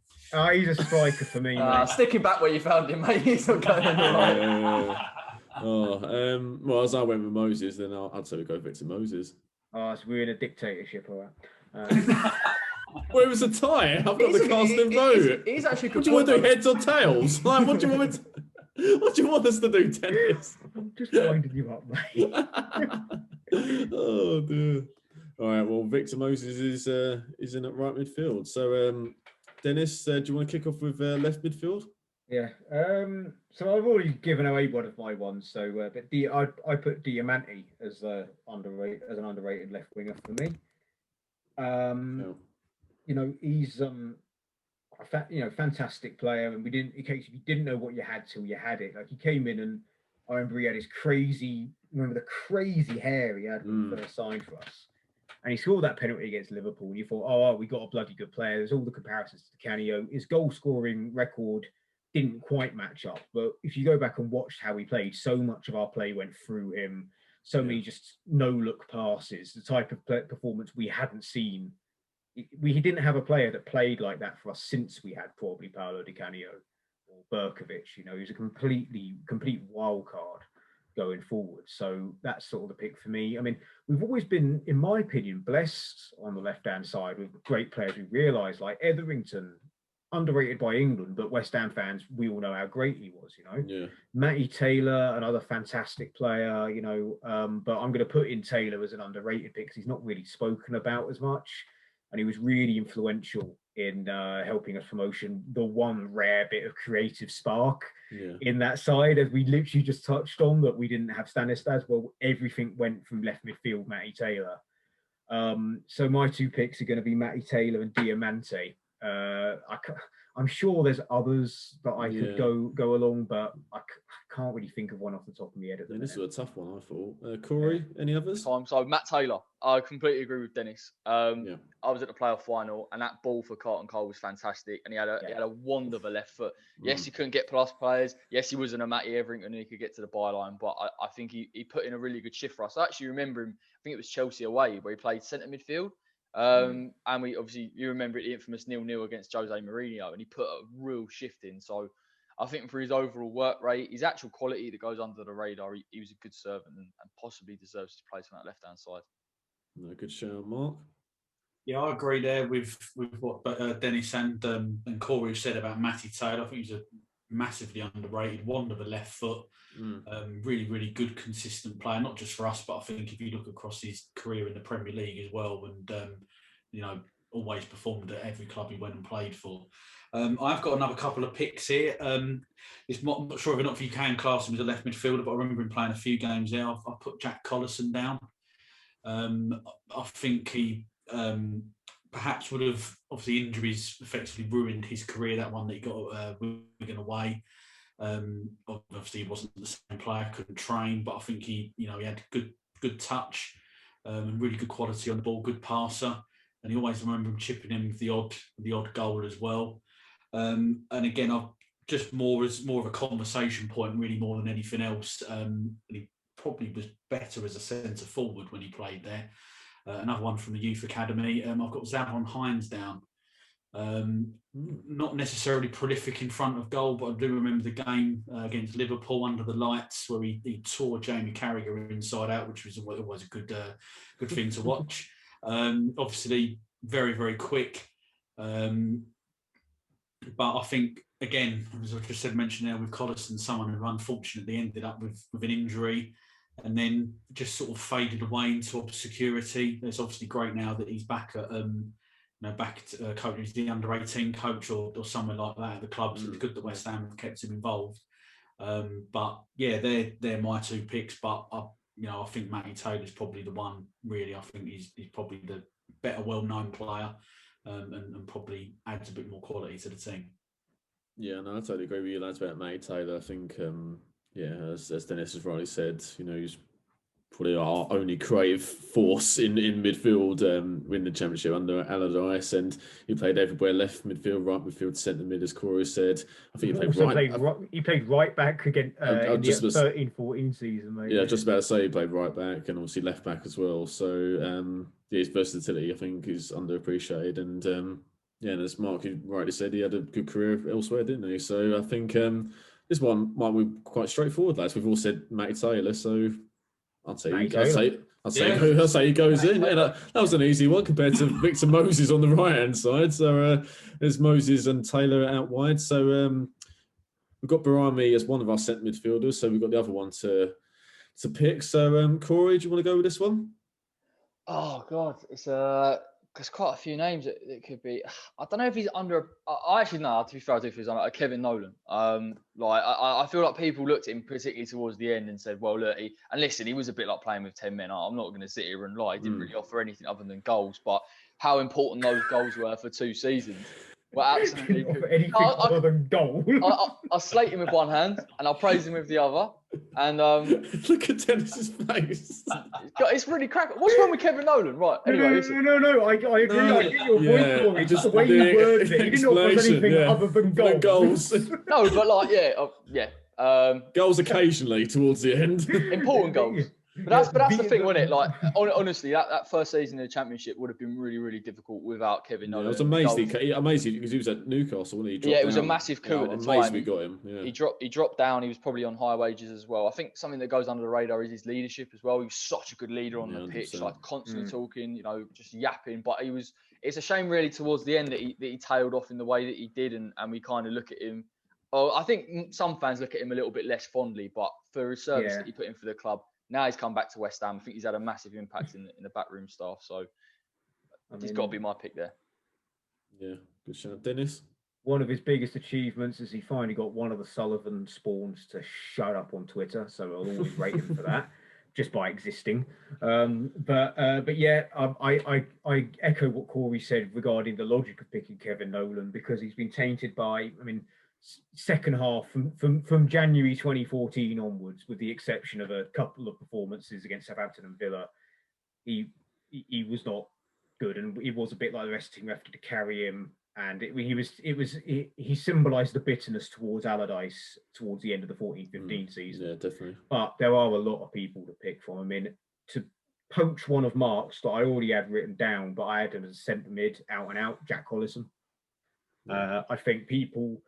He's a striker for me, mate. Stick him back where you found him, mate. He's not going anywhere. Well, as I went with Moses, then I'd say we go Victor Moses. So we're in a dictatorship, all right. Well, it was a tie. I've got the casting vote. He's actually. What do you want to do? Heads or tails? Like, what do you want? What do you want us to do, Dennis? I'm just winding you up, mate. Oh dear. All right. Well, Victor Moses is in at right midfield. So, Dennis, do you want to kick off with left midfield? Yeah. So I've already given away one of my ones. So, but I put Diamante as an underrated left winger for me. You know, he's fantastic player, and in case you didn't know what you had till you had it. Like, he came in, and I remember he had his crazy hair he had when he first signed for us, and he scored that penalty against Liverpool, and you thought, we got a bloody good player. There's all the comparisons to Canio. His goal scoring record didn't quite match up. But if you go back and watch how he played, so much of our play went through him. So many just no-look passes, the type of performance we hadn't seen. We didn't have a player that played like that for us since we had probably Paolo Di Canio or Berkovic. You know, he was a complete wild card going forward. So that's sort of the pick for me. I mean, we've always been, in my opinion, blessed on the left-hand side with great players. We realise, like Etherington, underrated by England, but West Ham fans, we all know how great he was, you know. Yeah. Matty Taylor, another fantastic player, you know, but I'm going to put in Taylor as an underrated pick because he's not really spoken about as much. And he was really influential in helping us promotion, the one rare bit of creative spark in that side, as we literally just touched on, that we didn't have Stanislas. Well, everything went from left midfield, Matty Taylor. So my two picks are going to be Matty Taylor and Diamante. I'm sure there's others that I could go along, but I can't really think of one off the top of my head at the minute. This is a tough one, I thought. Corey, any others? So Matt Taylor, I completely agree with Dennis. I was at the playoff final, and that ball for Carlton Cole was fantastic, and he had a wand of a left foot. Yes, he couldn't get plus players. Yes, he wasn't a Matty Etherington, and he could get to the byline, but I think he put in a really good shift for us. I actually remember him. I think it was Chelsea away where he played centre midfield. And we obviously, you remember the infamous 0-0 against Jose Mourinho, and he put a real shift in. So I think for his overall work rate, his actual quality that goes under the radar, he was a good servant and possibly deserves to place on that left hand side. No, good show, Mark. Yeah, I agree there with what Dennis and Corey said about Matty Taylor. I think he's a massively underrated, wand of a left foot. Really, really good, consistent player, not just for us, but I think if you look across his career in the Premier League as well, and always performed at every club he went and played for. I've got another couple of picks here. I'm not sure if you can class him as a left midfielder, but I remember him playing a few games there. I put Jack Collison down. I think he perhaps would have, obviously injuries effectively ruined his career, that one that he got Wigan away. Obviously he wasn't the same player, couldn't train, but I think he had good touch and really good quality on the ball, good passer, and you always remember him chipping in with the odd goal as well. And again, I've just more of a conversation point, really, more than anything else. He probably was better as a centre forward when he played there. Another one from the youth academy. I've got Zavon Hines down. Not necessarily prolific in front of goal, but I do remember the game against Liverpool under the lights where he tore Jamie Carragher inside out, which was always a good thing to watch. Obviously, very, very quick. But I think, again, as I just mentioned there with Collison, someone who unfortunately ended up with an injury and then just sort of faded away into obscurity. It's obviously great now that he's back at coaching, he's the under-18 coach or somewhere like that at the clubs. It's good that West Ham have kept him involved. But yeah, they're my two picks. But I think Matty Taylor's probably the one. Really, I think he's probably the better, well-known player, and probably adds a bit more quality to the team. Yeah, no, I totally agree with you, lads, about Matty Taylor. I think, as Dennis has rightly said, he's probably our only creative force in midfield, in the Championship under Allardyce, and he played everywhere: left midfield, right midfield, centre mid, as Corey said. I think he played right back again in the 13-14 season, mate. Yeah, just about to say he played right back and obviously left back as well. So his versatility, I think, is underappreciated. And as Mark rightly said, he had a good career elsewhere, didn't he? So I think this one might be quite straightforward, lads. We've all said Matty Taylor, so I'd say he goes in. Yeah, that was an easy one compared to Victor Moses on the right-hand side. So there's Moses and Taylor out wide. So we've got Behrami as one of our centre midfielders. So we've got the other one to pick. So Corey, do you want to go with this one? Oh God, there's quite a few names that could be. I don't know if he's under. I actually know. To be fair, I do feel he's under Kevin Nolan. I feel like people looked at him particularly towards the end and said, "Well, look, he was a bit like playing with 10 men." I'm not going to sit here and lie. He didn't really offer anything other than goals, but how important those goals were for 2 seasons. Well, absolutely. Anything other than goal. I'll slate him with one hand and I'll praise him with the other. And look at Dennis's face. it's really cracking. What's wrong with Kevin Nolan? Right. Anyway, no. I agree. No, I get your point. Corey. just the way you worded it. He didn't offer us anything other than goals. No, but like, goals occasionally towards the end. Important goals. But that's the thing, wasn't it? Like, honestly, that first season in the Championship would have been really, really difficult without Kevin Nolan. It was amazing. Amazing because he was at Newcastle, wasn't he? It was a massive coup at the time. We got him. Yeah. He dropped down. He was probably on high wages as well. I think something that goes under the radar is his leadership as well. He was such a good leader on the pitch, 100%. Like constantly talking, just yapping. But it's a shame really towards the end that he tailed off in the way that he did, and we kind of look at him. Oh, I think some fans look at him a little bit less fondly, but for his service that he put in for the club. Now he's come back to West Ham. I think he's had a massive impact in the backroom staff. So he's got to be my pick there. Yeah, good shout. Dennis? One of his biggest achievements is he finally got one of the Sullivan spawns to shut up on Twitter. So I'll always rate him for that, just by existing. But yeah, I echo what Corey said regarding the logic of picking Kevin Nolan, because he's been tainted by, second half from January 2014 onwards, with the exception of a couple of performances against Southampton and Villa, he was not good, and it was a bit like the rest of the team having to carry him, and he symbolised the bitterness towards Allardyce towards the end of the 14-15 season. Yeah, definitely. But there are a lot of people to pick from. To poach one of Mark's that I already had written down, but I had him as a centre mid, out and out, Jack Collison. I think people.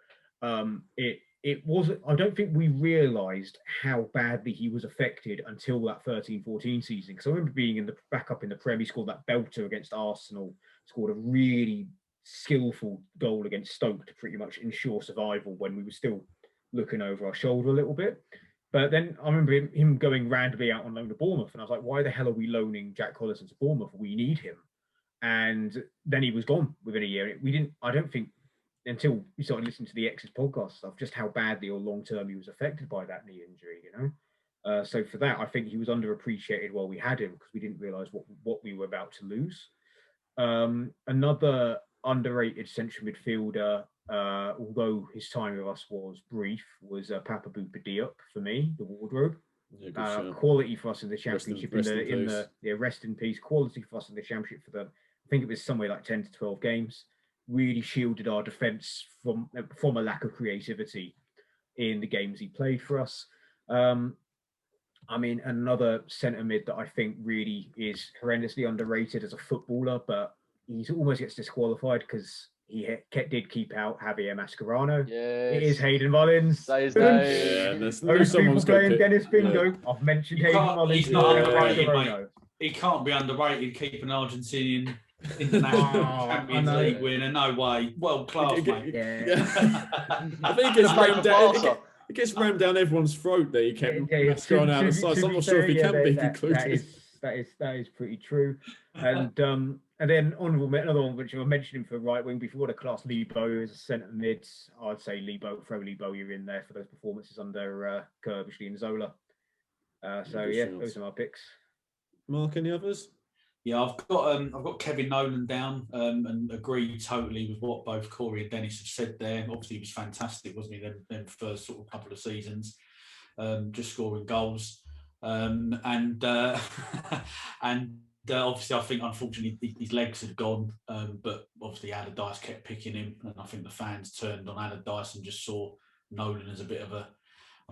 It wasn't. I don't think we realised how badly he was affected until that 13-14 season. Because I remember being back up in the Prem. He scored that belter against Arsenal. Scored a really skillful goal against Stoke to pretty much ensure survival when we were still looking over our shoulder a little bit. But then I remember him going randomly out on loan to Bournemouth, and I was like, "Why the hell are we loaning Jack Collison to Bournemouth? We need him." And then he was gone within a year. We didn't. I don't think. Until we started listening to the X's podcast stuff, just how badly or long term he was affected by that knee injury, So for that, I think he was underappreciated while we had him, because we didn't realise what we were about to lose. Another underrated central midfielder, although his time with us was brief, was Papa Bouba Diop for me, the wardrobe. Yeah, quality for us in the Championship, rest in peace. Quality for us in the Championship for I think it was somewhere like 10 to 12 games. Really shielded our defence from a lack of creativity in the games he played for us. Another centre mid that I think really is horrendously underrated as a footballer, but he almost gets disqualified because he did keep out Javier Mascherano. Yes. It is Hayden Mullins. That is nice. Yeah, someone's playing Dennis Bingo. Yeah. I've mentioned Hayden Mullins. He's not underrated, mate. He can't be underrated. Keeping Argentinian international Champions League winner, no way. World class, mate. Yeah. I think it gets rammed down everyone's throat that he kept Mascherano out of the side. So I'm not sure if he can be concluded. That is pretty true. And then another one which I mentioned him for right wing before, the class Lebo as a centre mid. I'd say throw Lebo you're in there for those performances under Kerbishley and Zola. Those are my picks. Mark, any others? Yeah, I've got Kevin Nolan down and agree totally with what both Corey and Dennis have said there. Obviously, he was fantastic, wasn't he? Them first sort of couple of seasons, just scoring goals, and obviously, I think unfortunately his legs had gone, but obviously Allardyce kept picking him, and I think the fans turned on Allardyce and just saw Nolan as a bit of a,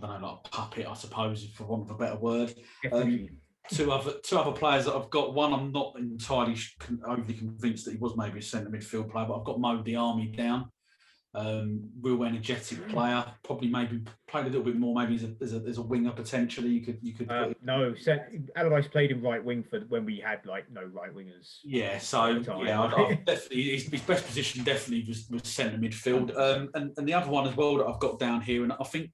like a puppet, I suppose, for want of a better word. Two other players that I've got. One, I'm not entirely overly convinced that he was maybe a centre midfield player, but I've got Mo Diarmi down. Real energetic player. Probably maybe played a little bit more. Maybe as a winger potentially. You could. No, Allardyce played in right wing for when we had no right wingers. Yeah, so I've definitely his best position definitely was centre midfield. And the other one as well that I've got down here, and I think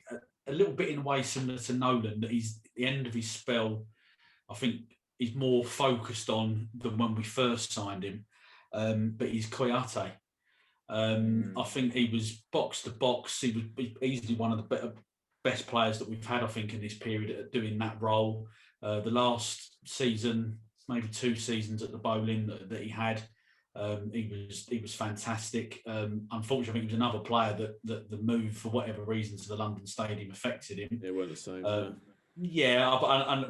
a little bit in a way similar to Nolan, that he's at the end of his spell. I think he's more focused on than when we first signed him, but he's Koyate. I think he was box to box. He was easily one of the best players that we've had, I think, in this period at doing that role. The last season, maybe 2 seasons at the Bowling that he had, he was fantastic. Unfortunately, I think he was another player that the move, for whatever reason, to the London Stadium affected him. They weren't the same. Yeah,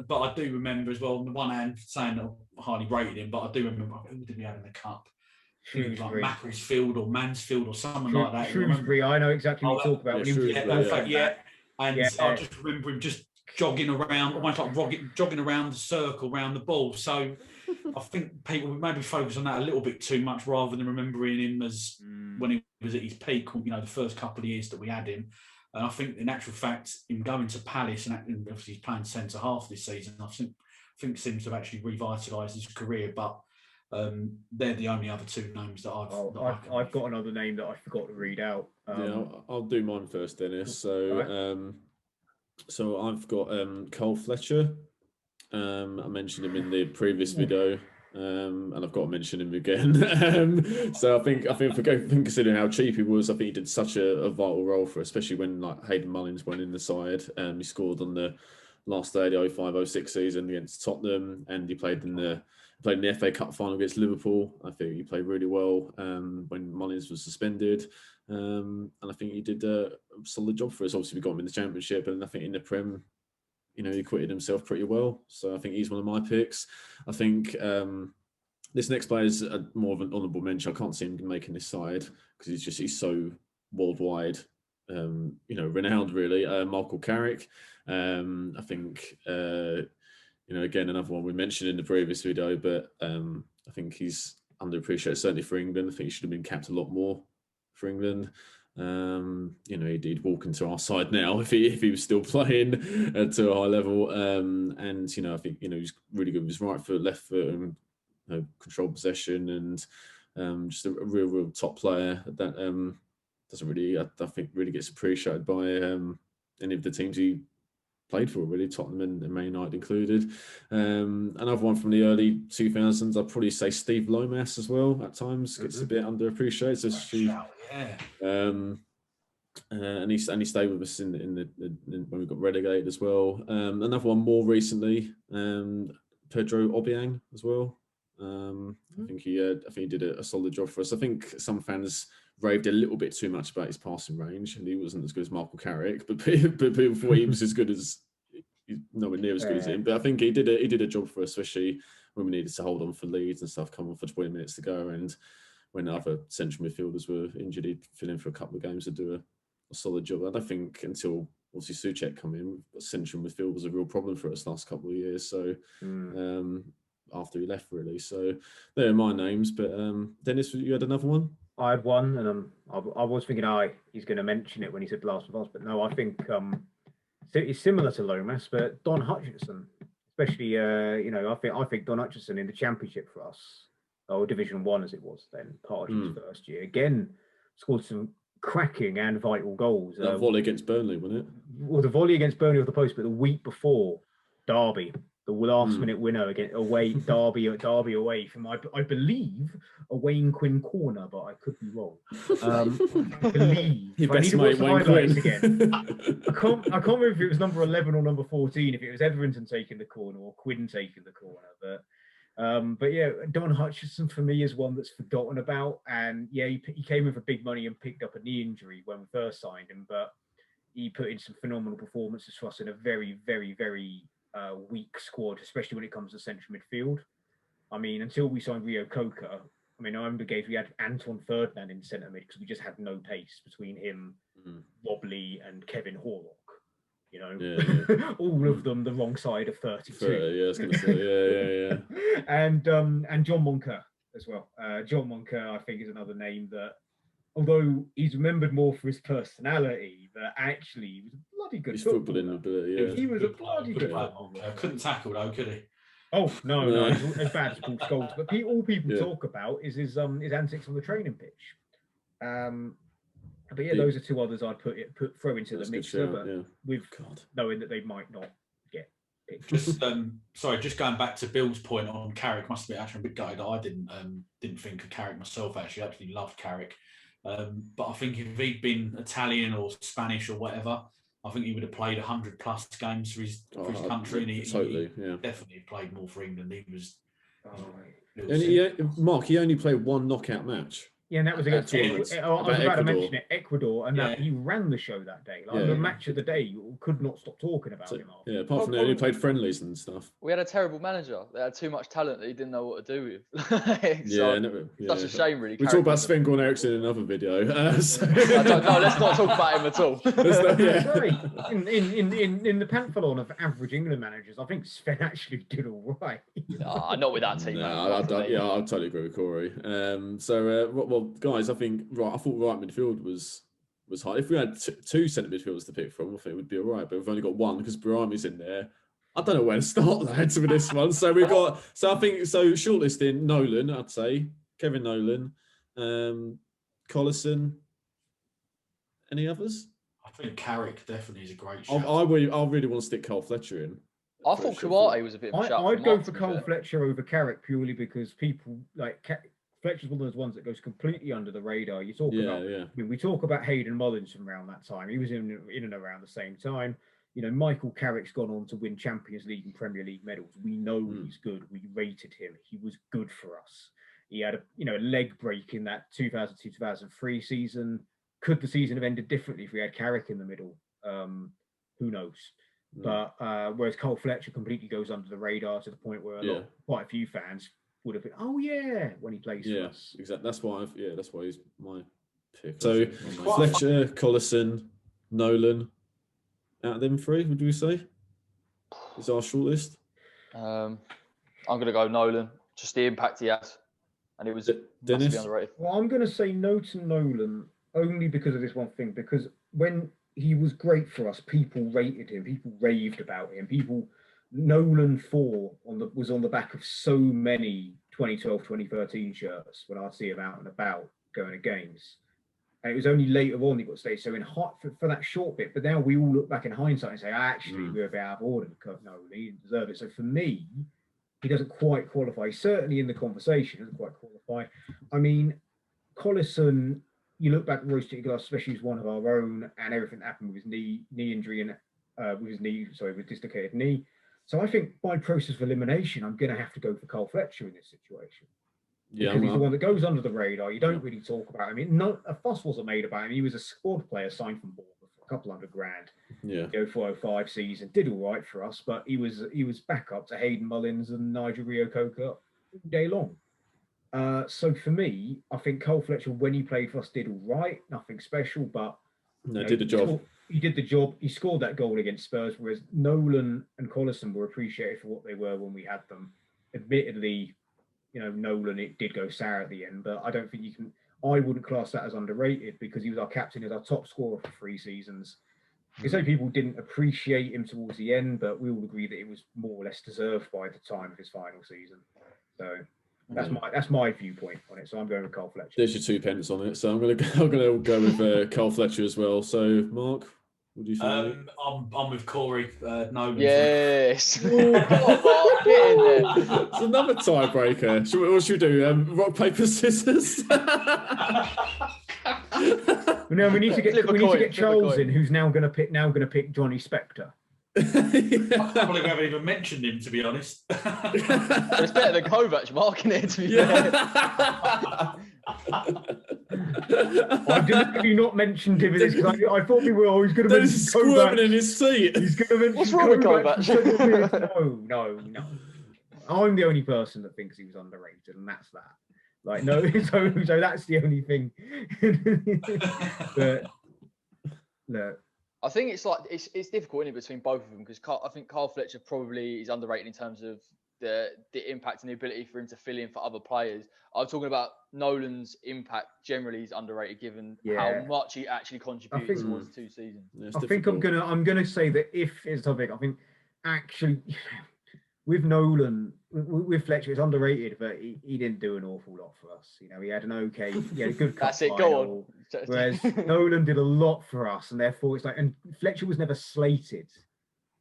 but I do remember as well, on the one hand, saying that I highly rated him, but I do remember who did we have in the cup? Shrewsbury. Like Macclesfield or Mansfield or someone like that. Shrewsbury, I know exactly what you talk about. And I just remember him just jogging around, almost like jogging around the circle, around the ball. So I think people would maybe focus on that a little bit too much rather than remembering him as when he was at his peak, the first couple of years that we had him. And I think, in actual fact, him going to Palace and obviously he's playing centre half this season, I think seems to have actually revitalised his career. But they're the only other two names that I've got another name that I forgot to read out. I'll do mine first, Dennis. So, so I've got Cole Fletcher. I mentioned him in the previous video. And I've got to mention him again. So I think considering how cheap he was, I think he did such a vital role for, especially when like Hayden Mullins went in the side. He scored on the last day of the 05-06 season against Tottenham, and he played in the FA Cup final against Liverpool. I think he played really well when Mullins was suspended, and I think he did a solid job for us. Obviously, we got him in the Championship, and I think in the Prem, he acquitted himself pretty well. So I think he's one of my picks. I think this next player is more of an honourable mention. I can't see him making this side because he's so worldwide, renowned really. Michael Carrick. I think, again, another one we mentioned in the previous video, but I think he's underappreciated, certainly for England. I think he should have been capped a lot more for England. He'd walk into our side now if he was still playing to a high level. And I think he's really good with his right foot, left foot, and control possession, and just a real top player that doesn't really, I think, really gets appreciated by any of the teams he played for, really, Tottenham and Man United included. Another one from the early 2000s, I'd probably say Steve Lomas as well. At times gets a bit underappreciated. So Steve, and he stayed with us in when we got relegated as well. Another one more recently, Pedro Obiang as well. I think he did a solid job for us. I think some fans raved a little bit too much about his passing range, and he wasn't as good as Michael Carrick, but people thought he was as good as, nowhere near as good as him. But I think he did a job for us, especially when we needed to hold on for leads and stuff, come on for 20 minutes to go, and when other central midfielders were injured, he'd fill in for a couple of games to do a solid job. I don't think until obviously Souček come in, central midfield was a real problem for us last couple of years. So after he left, really. So they're my names. But Dennis, you had another one? I had one, and I was thinking, he's going to mention it when he said last of us, but no, I think it's similar to Lomas, but Don Hutchinson, especially, I think Don Hutchinson in the Championship for us, or Division 1 as it was then, part of his first year, again scored some cracking and vital goals. That volley against Burnley, wasn't it? Well, the volley against Burnley off the post, but the week before, Derby, the last-minute winner against Derby away from, I believe, a Wayne Quinn corner, but I could be wrong. I believe. Your best mate, Wayne Quinn. Again. I can't remember if it was number 11 or number 14, if it was Etherington taking the corner or Quinn taking the corner. But yeah, Don Hutchinson for me is one that's forgotten about. And yeah, he came in for big money and picked up a knee injury when we first signed him, but he put in some phenomenal performances for us in a very, very, very weak squad, especially when it comes to central midfield. I mean, until we signed Rio Coca, I mean, I remember games we had Anton Ferdinand in centre mid because we just had no pace between him, Wobbly, and Kevin Horlock. All of them the wrong side of 32. Yeah, I was going to say, yeah. And John Moncur as well. John Moncur, I think, is another name that, although he's remembered more for his personality, but actually he was a bloody good footballer. He was a bloody good footballer. Couldn't tackle though, could he? Oh no, as bad as Paul Scholes. But all people talk about is his antics on the training pitch. But yeah, those are two others I'd throw into the mixer, with knowing that they might not get picked. Just going back to Bill's point on Carrick, must be actually a bit gutted. I didn't think of Carrick myself. Actually, absolutely loved Carrick. But I think if he'd been Italian or Spanish or whatever, I think he would have played 100+ games for his country, and he definitely played more for England. He was. Mark, he only played one knockout match Yeah, and that was against tournament. I was about to Ecuador. mention it, Ecuador, and Yeah. that he ran the show that day. Like the match of the day, you could not stop talking about him after. Yeah, apart from that, he played friendlies and stuff. We had a terrible manager. They had too much talent that he didn't know what to do with. Such a shame, really. We talk about Sven Goran Eriksson in another video. No, let's not talk about him at all. In the pantheon of average England managers, I think Sven actually did all right. Not with that team. I totally agree with Corey. Well, guys, I thought right midfield was high. If we had two centre midfielders to pick from, I think it would be all right. But we've only got one because Behrami's in there. I don't know where to start, lads, with this one. So we've got. So I think shortlisting Nolan. I'd say Kevin Nolan, Collison. Any others? I think Carrick definitely is a great shot. I really want to stick Cole Fletcher in. I thought Kouate was a bit of a shout. I'd go for Cole Fletcher over Carrick purely because people like Fletcher's one of those ones that goes completely under the radar. You talk about, I mean, we talk about Hayden Mullins from around that time. He was in and around the same time. You know, Michael Carrick's gone on to win Champions League and Premier League medals. We know he's good. We rated him. He was good for us. He had a leg break in that 2002-2003 season. Could the season have ended differently if we had Carrick in the middle? Who knows? But whereas Cole Fletcher completely goes under the radar to the point where quite a few fans would have been, when he plays for us. Exactly. That's why he's my pick. So Fletcher, Collison, Nolan. Out of them three, would we say? Is our shortlist? I'm going to go Nolan. Just the impact he has, and it was Dennis. Underrated. Well, I'm going to say no to Nolan only because of this one thing. Because when he was great for us, people rated him. People raved about him. Nolan 4 was on the back of so many 2012, 2013 shirts when I'd see him out and about going to games. And it was only later on he got staged. So for that short bit, but now we all look back in hindsight and say, actually, we're a bit out of order. No, he didn't deserve it. So for me, he doesn't quite qualify. Certainly in the conversation, doesn't quite qualify. I mean, Collison, you look back at roasted glass, especially as one of our own, and everything that happened with his knee injury and with dislocated knee. So I think by process of elimination, I'm going to have to go for Cole Fletcher in this situation. Yeah, because he's the one that goes under the radar. You don't really talk about him. I mean, a fuss wasn't made about him. He was a squad player signed from Bournemouth for a couple $100,000. Yeah. 405 season, did all right for us, but he was backup to Hayden Mullins and Nigel Rio-Coker all day long. So for me, I think Cole Fletcher, when he played for us, did all right. Nothing special, but did the job. He did the job. He scored that goal against Spurs, whereas Nolan and Collison were appreciated for what they were when we had them. Admittedly, Nolan, it did go sour at the end, but I don't think I wouldn't class that as underrated because he was our captain, he was our top scorer for 3 seasons. You say people didn't appreciate him towards the end, but we all agree that it was more or less deserved by the time of his final season. So that's my viewpoint on it. So I'm going with Cole Fletcher. There's your 2 pence on it. So I'm gonna go with Cole Fletcher as well. So Mark, what do you think? I'm with Corey. Nolan. Yes. Get in there. It's another tiebreaker. What should we do? Rock, paper, scissors. No, we need to get Charles in, who's now going to pick Johnny Spector. I can't believe we haven't even mentioned him, to be honest. It's better than Kovac, Mark, in it, to be fair. I deliberately not mentioned him in this because I thought we were always going to mention Kovac. Squirming in his seat. He's going to mention What's wrong with Kovac? No. I'm the only person that thinks he was underrated, and that's that. Like, no, so that's the only thing. But look. I think it's difficult, isn't it, between both of them because I think Cole Fletcher probably is underrated in terms of the impact and the ability for him to fill in for other players. I'm talking about Nolan's impact generally is underrated given how much he actually contributed towards 2 seasons. Yeah, I think I'm gonna say that if it's a topic, I think actually with Nolan, with Fletcher, it's underrated, but he didn't do an awful lot for us. He had a good cup That's it. Go on. Whereas Nolan did a lot for us, and therefore it's and Fletcher was never slated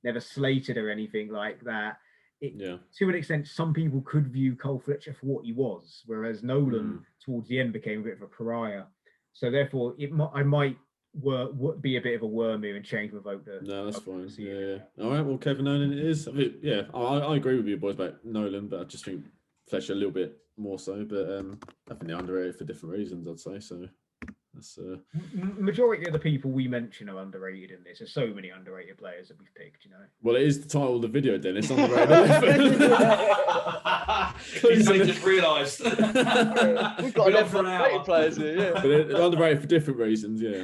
or anything like that. To an extent, some people could view Cole Fletcher for what he was, whereas Nolan towards the end became a bit of a pariah. So therefore, I might be a bit of a wormy and change my vote. No, that's fine. Yeah. All right. Well, Kevin Nolan it is. I agree with you boys about Nolan, but I just think Fletcher a little bit more so, but I think they're underrated for different reasons, I'd say. So that's majority of the people we mention are underrated in this. There's so many underrated players that we've picked, you know. Well, it is the title of the video, Dennis. Underrated. He's only just realised. We've got 11 underrated players here, yeah. But they're underrated for different reasons, yeah.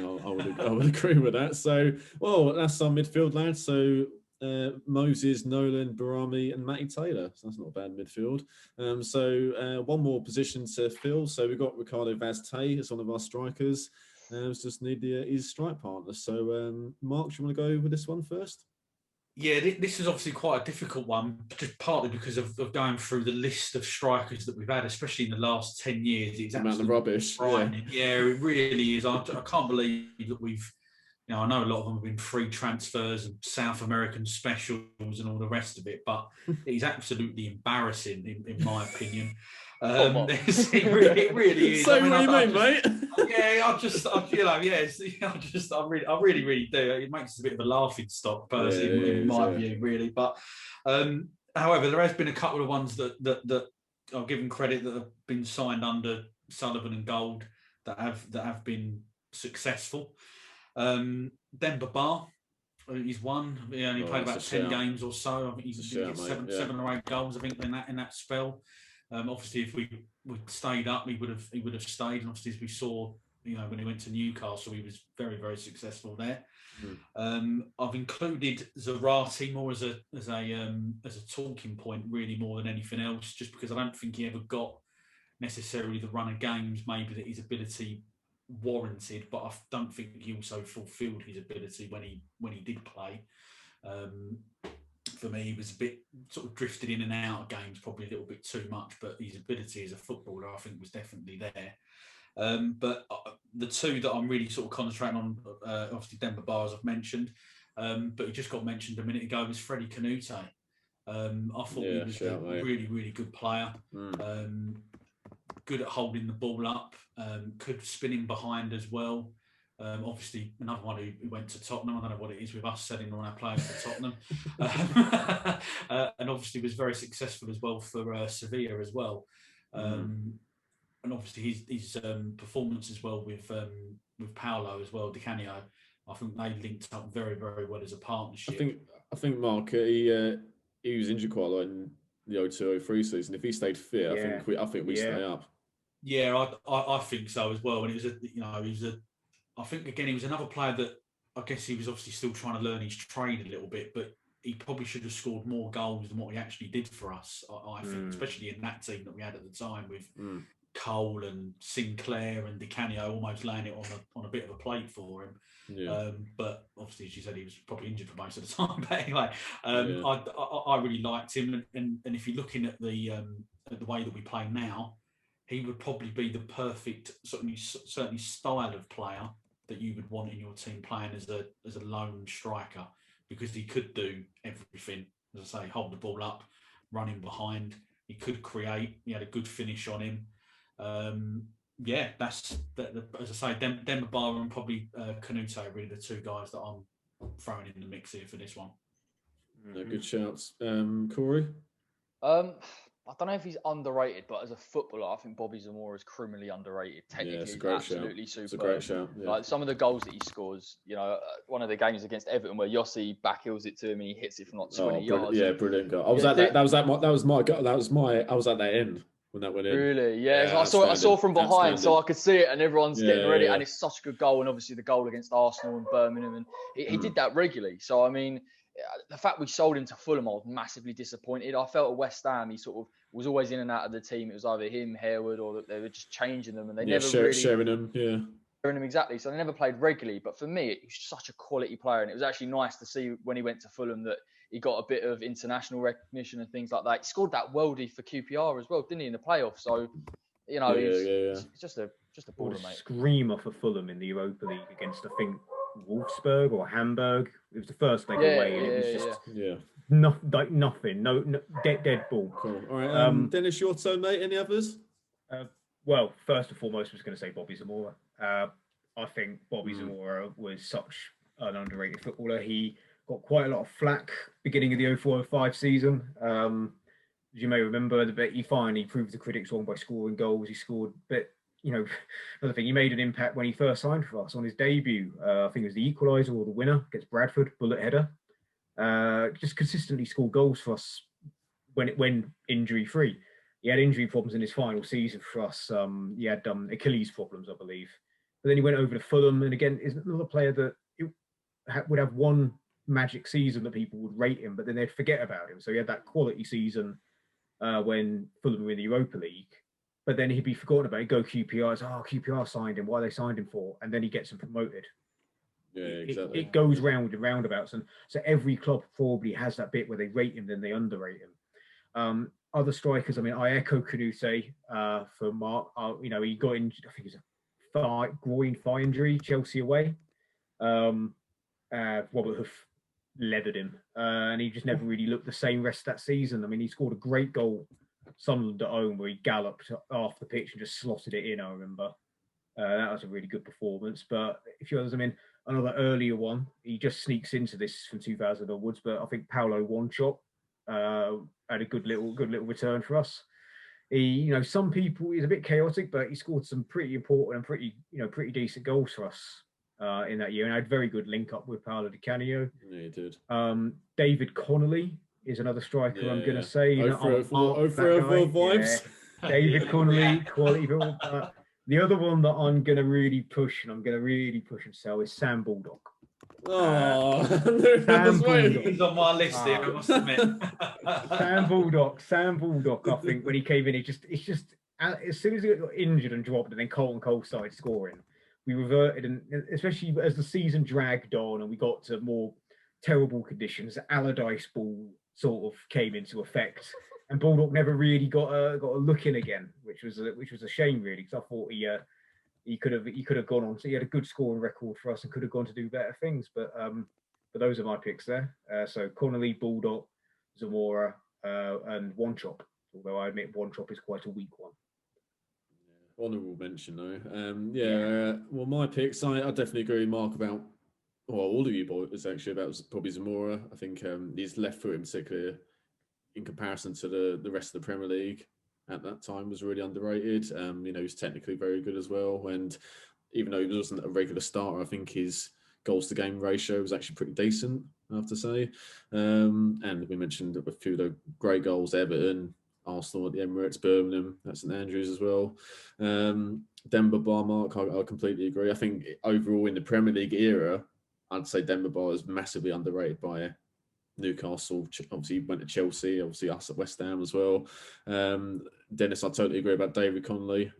I would agree with that. So, well, that's our midfield, lads. So Moses, Nolan, Behrami, and Matty Taylor. So that's not a bad midfield. One more position to fill. So we've got Ricardo Vaz-Tay as one of our strikers. Just need his strike partner. So, Mark, do you want to go with this one first? Yeah, this is obviously quite a difficult one, just partly because of going through the list of strikers that we've had, especially in the last 10 years. It's amount of rubbish. Yeah, it really is. I can't believe that we've, I know a lot of them have been free transfers and South American specials and all the rest of it, but it's absolutely embarrassing, in my opinion. It really is. So what do you mean, mate? Yeah, I really do. It makes us a bit of a laughing stock, personally, in my view, really. But however, there has been a couple of ones that I'll give them credit that have been signed under Sullivan and Gold that have been successful. Demba Ba, he's one. He only played about 10 games or so. I think he's seven or 8 goals. I think in that spell. Obviously, if we stayed up, he would have stayed. And obviously, as we saw, when he went to Newcastle, he was very, very successful there. I've included Zarate more as a talking point, really, more than anything else, just because I don't think he ever got necessarily the run of games maybe that his ability warranted, but I don't think he also fulfilled his ability when he did play. For me, he was a bit sort of drifted in and out of games, probably a little bit too much, but his ability as a footballer, I think, was definitely there. But the two that I'm really sort of concentrating on, obviously Demba Ba, as I've mentioned, but he just got mentioned a minute ago, was Freddie Canute. I thought he was a really, really good player. Good at holding the ball up, could spin in behind as well. Obviously, another one who went to Tottenham. I don't know what it is with us selling all our players to Tottenham. And obviously was very successful as well for Sevilla as well. And obviously his performance as well with Paolo as well, Di Canio, I think they linked up very, very well as a partnership. I think Mark, he was injured quite a lot in the 02-03 season. If he stayed fit, I think we stay up. Yeah, I think so as well. And I think again he was another player that I guess he was obviously still trying to learn his trade a little bit, but he probably should have scored more goals than what he actually did for us. I think, especially in that team that we had at the time with Cole and Sinclair and Di Canio almost laying it on a bit of a plate for him. Yeah. But obviously, as you said, he was probably injured for most of the time. But anyway, I really liked him, and if you're looking at the way that we play now, he would probably be the perfect certainly style of player that you would want in your team playing as a lone striker, because he could do everything. As I say, hold the ball up, running behind. He could create. He had a good finish on him. That's as I say, Demba Ba and probably Canute are really the two guys that I'm throwing in the mix here for this one. Good shouts. Corey? I don't know if he's underrated, but as a footballer, I think Bobby Zamora is criminally underrated. Technically, absolutely superb. It's a great shout. Yeah. Like some of the goals that he scores, one of the games against Everton where Jussi backhills it to him and he hits it from like 20 yards. Yeah, brilliant goal. I was at that. That was my goal. I was at that end when that went in. Really? Yeah. I saw from behind, so I could see it, and everyone's getting ready, and it's such a good goal. And obviously the goal against Arsenal and Birmingham, and he did that regularly. So I mean, the fact we sold him to Fulham, I was massively disappointed. I felt at West Ham, he sort of was always in and out of the team. It was either him, Harewood, or that they were just changing them, and they never really sharing them. Yeah, sharing them exactly. So they never played regularly. But for me, he was such a quality player, and it was actually nice to see when he went to Fulham that he got a bit of international recognition and things like that. He scored that worldie for QPR as well, didn't he, in the playoffs? So he's just a baller, mate. Screamer for Fulham in the Europa League against, I think, Wolfsburg or Hamburg. It was the first leg away, and it was just nothing. No, dead ball. Cool. All right, Dennis, your turn, mate. Any others? Well, first and foremost, I was going to say Bobby Zamora. I think Bobby Zamora was such an underrated footballer. He got quite a lot of flack beginning of the 04-05 season. as you may remember, he finally proved the critics wrong by scoring goals. He scored, but another thing, he made an impact when he first signed for us on his debut. I think it was the equaliser or the winner against Bradford, bullet header. Just consistently scored goals for us when injury free. He had injury problems in his final season for us. He had Achilles problems, I believe. But then he went over to Fulham, and again, is another player that would have one magic season that people would rate him, but then they'd forget about him. So he had that quality season when Fulham were in the Europa League, but then he'd be forgotten about it. Go QPR, it's, QPR signed him, why they signed him for, and then he gets him promoted. Yeah, exactly. It goes round and roundabouts, and so every club probably has that bit where they rate him, then they underrate him. Other strikers, I mean, I echo Canute for Mark. He got injured, I think it was a groin thigh injury, Chelsea away. Robert Huth leathered him, and he just never really looked the same rest of that season. I mean, he scored a great goal, Sunderland at home, where he galloped off the pitch and just slotted it in, I remember. That was a really good performance. But a few others, I mean, another earlier one, he just sneaks into this from 2000 onwards, but I think Paulo Wanchop had a good little return for us. He, some people, he's a bit chaotic, but he scored some pretty important and pretty decent goals for us in that year, and I had very good link up with Paolo Di Canio. Yeah, he did. David Connolly is another striker. I'm going to say. 04 vibes. Yeah. David Connolly, quality. The other one that I'm going to really push and sell is Sam Baldock. Oh, Sam Baldock. He's on my list here, I must admit. Sam Baldock. I think when he came in, it's just as soon as he got injured and dropped, and then Colton Cole started scoring, we reverted, and especially as the season dragged on and we got to more terrible conditions, Allardyce ball sort of came into effect, and Baldock never really got a look in again, which was a shame really, because I thought he could have gone on. So he had a good scoring record for us and could have gone to do better things. But those are my picks there. So Connolly, Baldock, Zamora, and Wanchop. Although I admit Wanchop is quite a weak one. Honourable mention though. Well, my picks, I definitely agree with Mark about, all of you boys actually, about probably Zamora. I think his left foot in particular, in comparison to the rest of the Premier League at that time, was really underrated. He's technically very good as well, and even though he wasn't a regular starter, I think his goals to game ratio was actually pretty decent, I have to say. And we mentioned a few of the great goals: Everton, Arsenal at the Emirates, Birmingham at St Andrews as well. Demba Ba, Mark, I completely agree. I think overall in the Premier League era, I'd say Demba Ba is massively underrated by Newcastle. Obviously, he went to Chelsea. Obviously, us at West Ham as well. Dennis, I totally agree about David Connolly.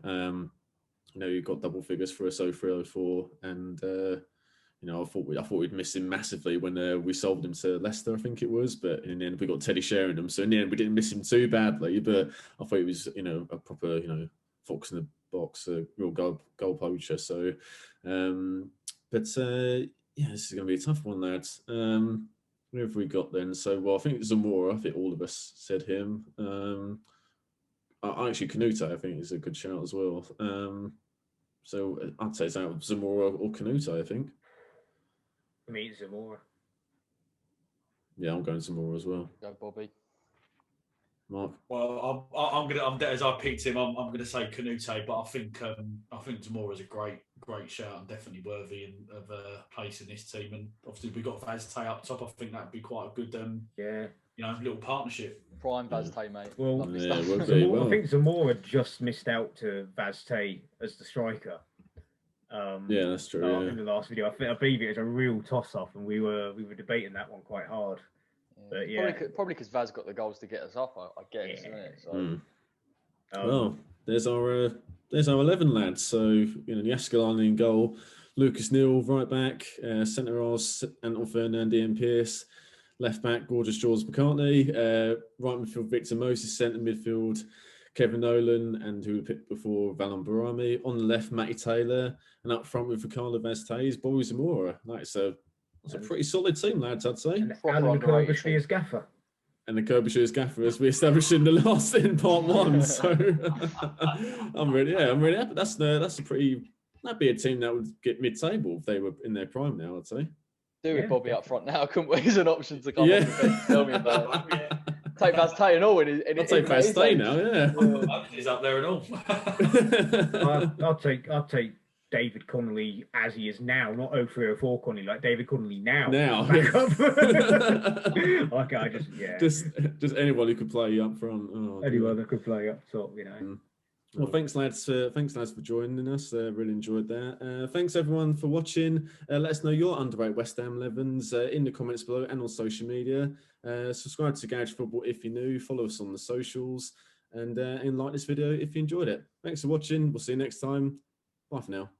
He got double figures for us 03-04, and I thought we'd miss him massively when we sold him to Leicester, I think it was. But in the end, we got Teddy Sheringham, so in the end, we didn't miss him too badly. But I thought he was, a proper, fox in the box, a real goal poacher. So, this is going to be a tough one, lads. Who have we got then? So, I think Zamora. I think all of us said him. Actually, Canute, I think, is a good shout as well. So I'd say it's out of Zamora or Canute, I think. I mean, Zamora. Yeah, I'm going Zamora as well. Go, Bobby. Mark. Well, I'm as I picked him. I'm going to say Canute, but I think Zamora is a great shout and definitely worthy of a place in this team. And obviously we got Vazte up top. I think that'd be quite a good little partnership. Prime Vazte, mate. Well, I think Zamora just missed out to Vazte as the striker. That's true. In the last video, I believe it was a real toss-up, and we were debating that one quite hard. But probably because Vaz got the goals to get us up, I guess, isn't it? So. Well, there's our 11 lads. So Jaaskelainen in goal, Lucas Neal right back, centre halves Anton Fernandi and Pearce, left back gorgeous George McCartney, right midfield Victor Moses, centre midfield Kevin Nolan, and who we picked before, Valon Behrami. On the left, Matty Taylor, and up front with Ricardo Vazte, Bobby Zamora. That's a pretty solid team, lads, I'd say. And Alan Kirbyshire as gaffer. And the Kirbyshire as gaffer, as we established in part one. So I'm really happy. That'd be a team that would get mid-table if they were in their prime now, I'd say. Do with Bobby up front now, couldn't we? As an option to come on the bench. Tell me about it. Take Vastay and all. I'll take Vastay now, yeah. He's up there and all. I'll take David Connolly as he is now, not 0304 Connolly, like David Connolly now. Just anyone who could play up front. Anyone that could play up top, you know. Well, thanks lads for joining us. Really enjoyed that. Thanks everyone for watching. Let us know your underrated West Ham 11s in the comments below and on social media. Subscribe to Garage Football if you're new. Follow us on the socials and like this video if you enjoyed it. Thanks for watching. We'll see you next time. Bye for now.